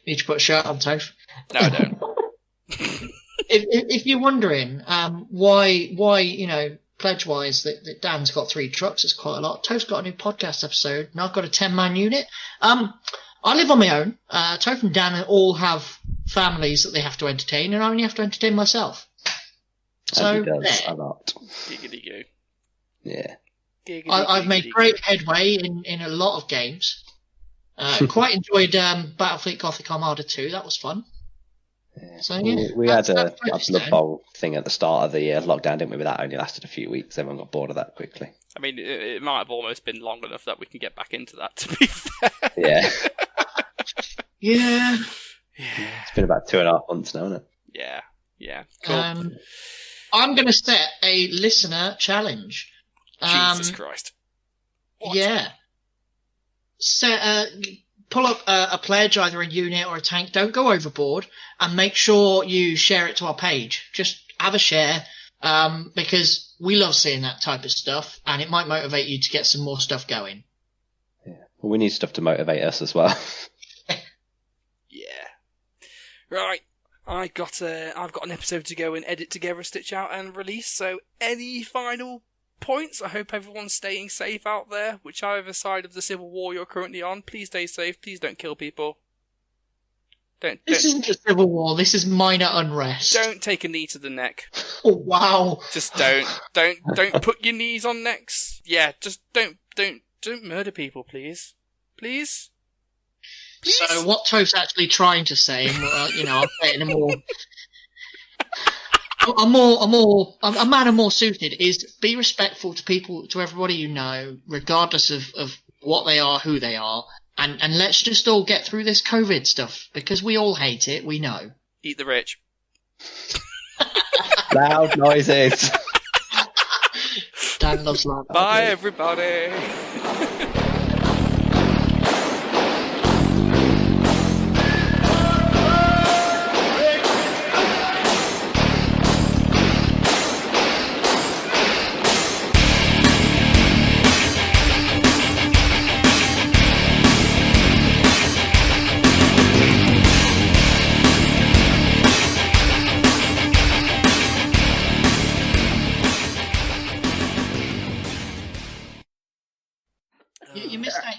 Need to put a shirt on, Toph. No, I don't. If you're wondering why pledge-wise that Dan's got 3 trucks, it's quite a lot. Toph's got a new podcast episode, and I've got a 10-man unit. I live on my own. Toph and Dan all have families that they have to entertain, and I only have to entertain myself. So, he does a lot. Giggity goo. Yeah. I've made great headway in a lot of games. Quite enjoyed Battlefleet Gothic Armada 2. That was fun. Yeah. So yeah, we had a Blood Bowl thing at the start of the lockdown, didn't we? But that only lasted a few weeks. Everyone got bored of that quickly. I mean, it might have almost been long enough that we can get back into that, to be fair. Yeah. Yeah. It's been about 2.5 months now, isn't it? Yeah. Cool. I'm going to set a listener challenge. Jesus Christ. What? Yeah. Pull up a pledge, either a unit or a tank. Don't go overboard, and make sure you share it to our page. Just have a share, because we love seeing that type of stuff, and it might motivate you to get some more stuff going. Yeah. Well, we need stuff to motivate us as well. Yeah. Right. I've got an episode to go and edit together, stitch out, and release. So, any final points? I hope everyone's staying safe out there, whichever side of the civil war you're currently on. Please stay safe. Please don't kill people. This isn't a civil war. This is minor unrest. Don't take a knee to the neck. Oh, wow. Just don't put your knees on necks. Yeah, just don't murder people, please. Please. So what Toph's actually trying to say, I'll say it in a manner more suited, is be respectful to people, to everybody you know, regardless of what they are, who they are, and let's just all get through this COVID stuff, because we all hate it, we know. Eat the rich. Loud noises. Dan loves loud. Bye, everybody.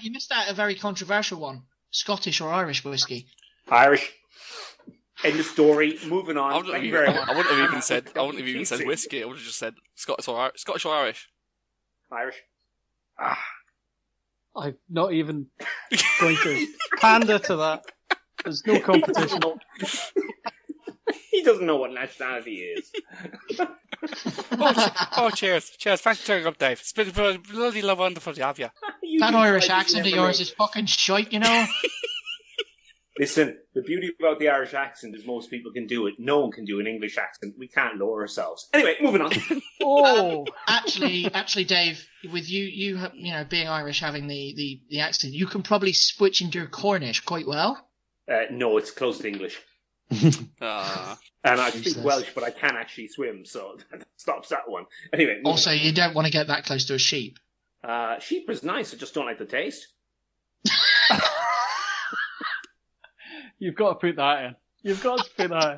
You missed out a very controversial one. Scottish or Irish whiskey? Irish. End of story. Moving on. I wouldn't have even said whiskey. I would have just said Scottish or Irish. Irish. I'm not even going to pander to that. There's no competition. He doesn't know what nationality is. Cheers. Cheers. Thanks for turning up, Dave. It's been bloody wonderful to have you. That Irish accent of yours is fucking shite, you know? Listen, the beauty about the Irish accent is most people can do it. No one can do an English accent. We can't lower ourselves. Anyway, moving on. Actually, Dave, with you being Irish, having the accent, you can probably switch into Cornish quite well. No, it's close to English. And I speak Welsh, but I can't actually swim, so that stops that one. Anyway. Also, you don't want to get that close to a sheep. Sheep is nice. I just don't like the taste. You've got to put that in.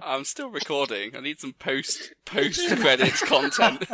I'm still recording. I need some post credits content.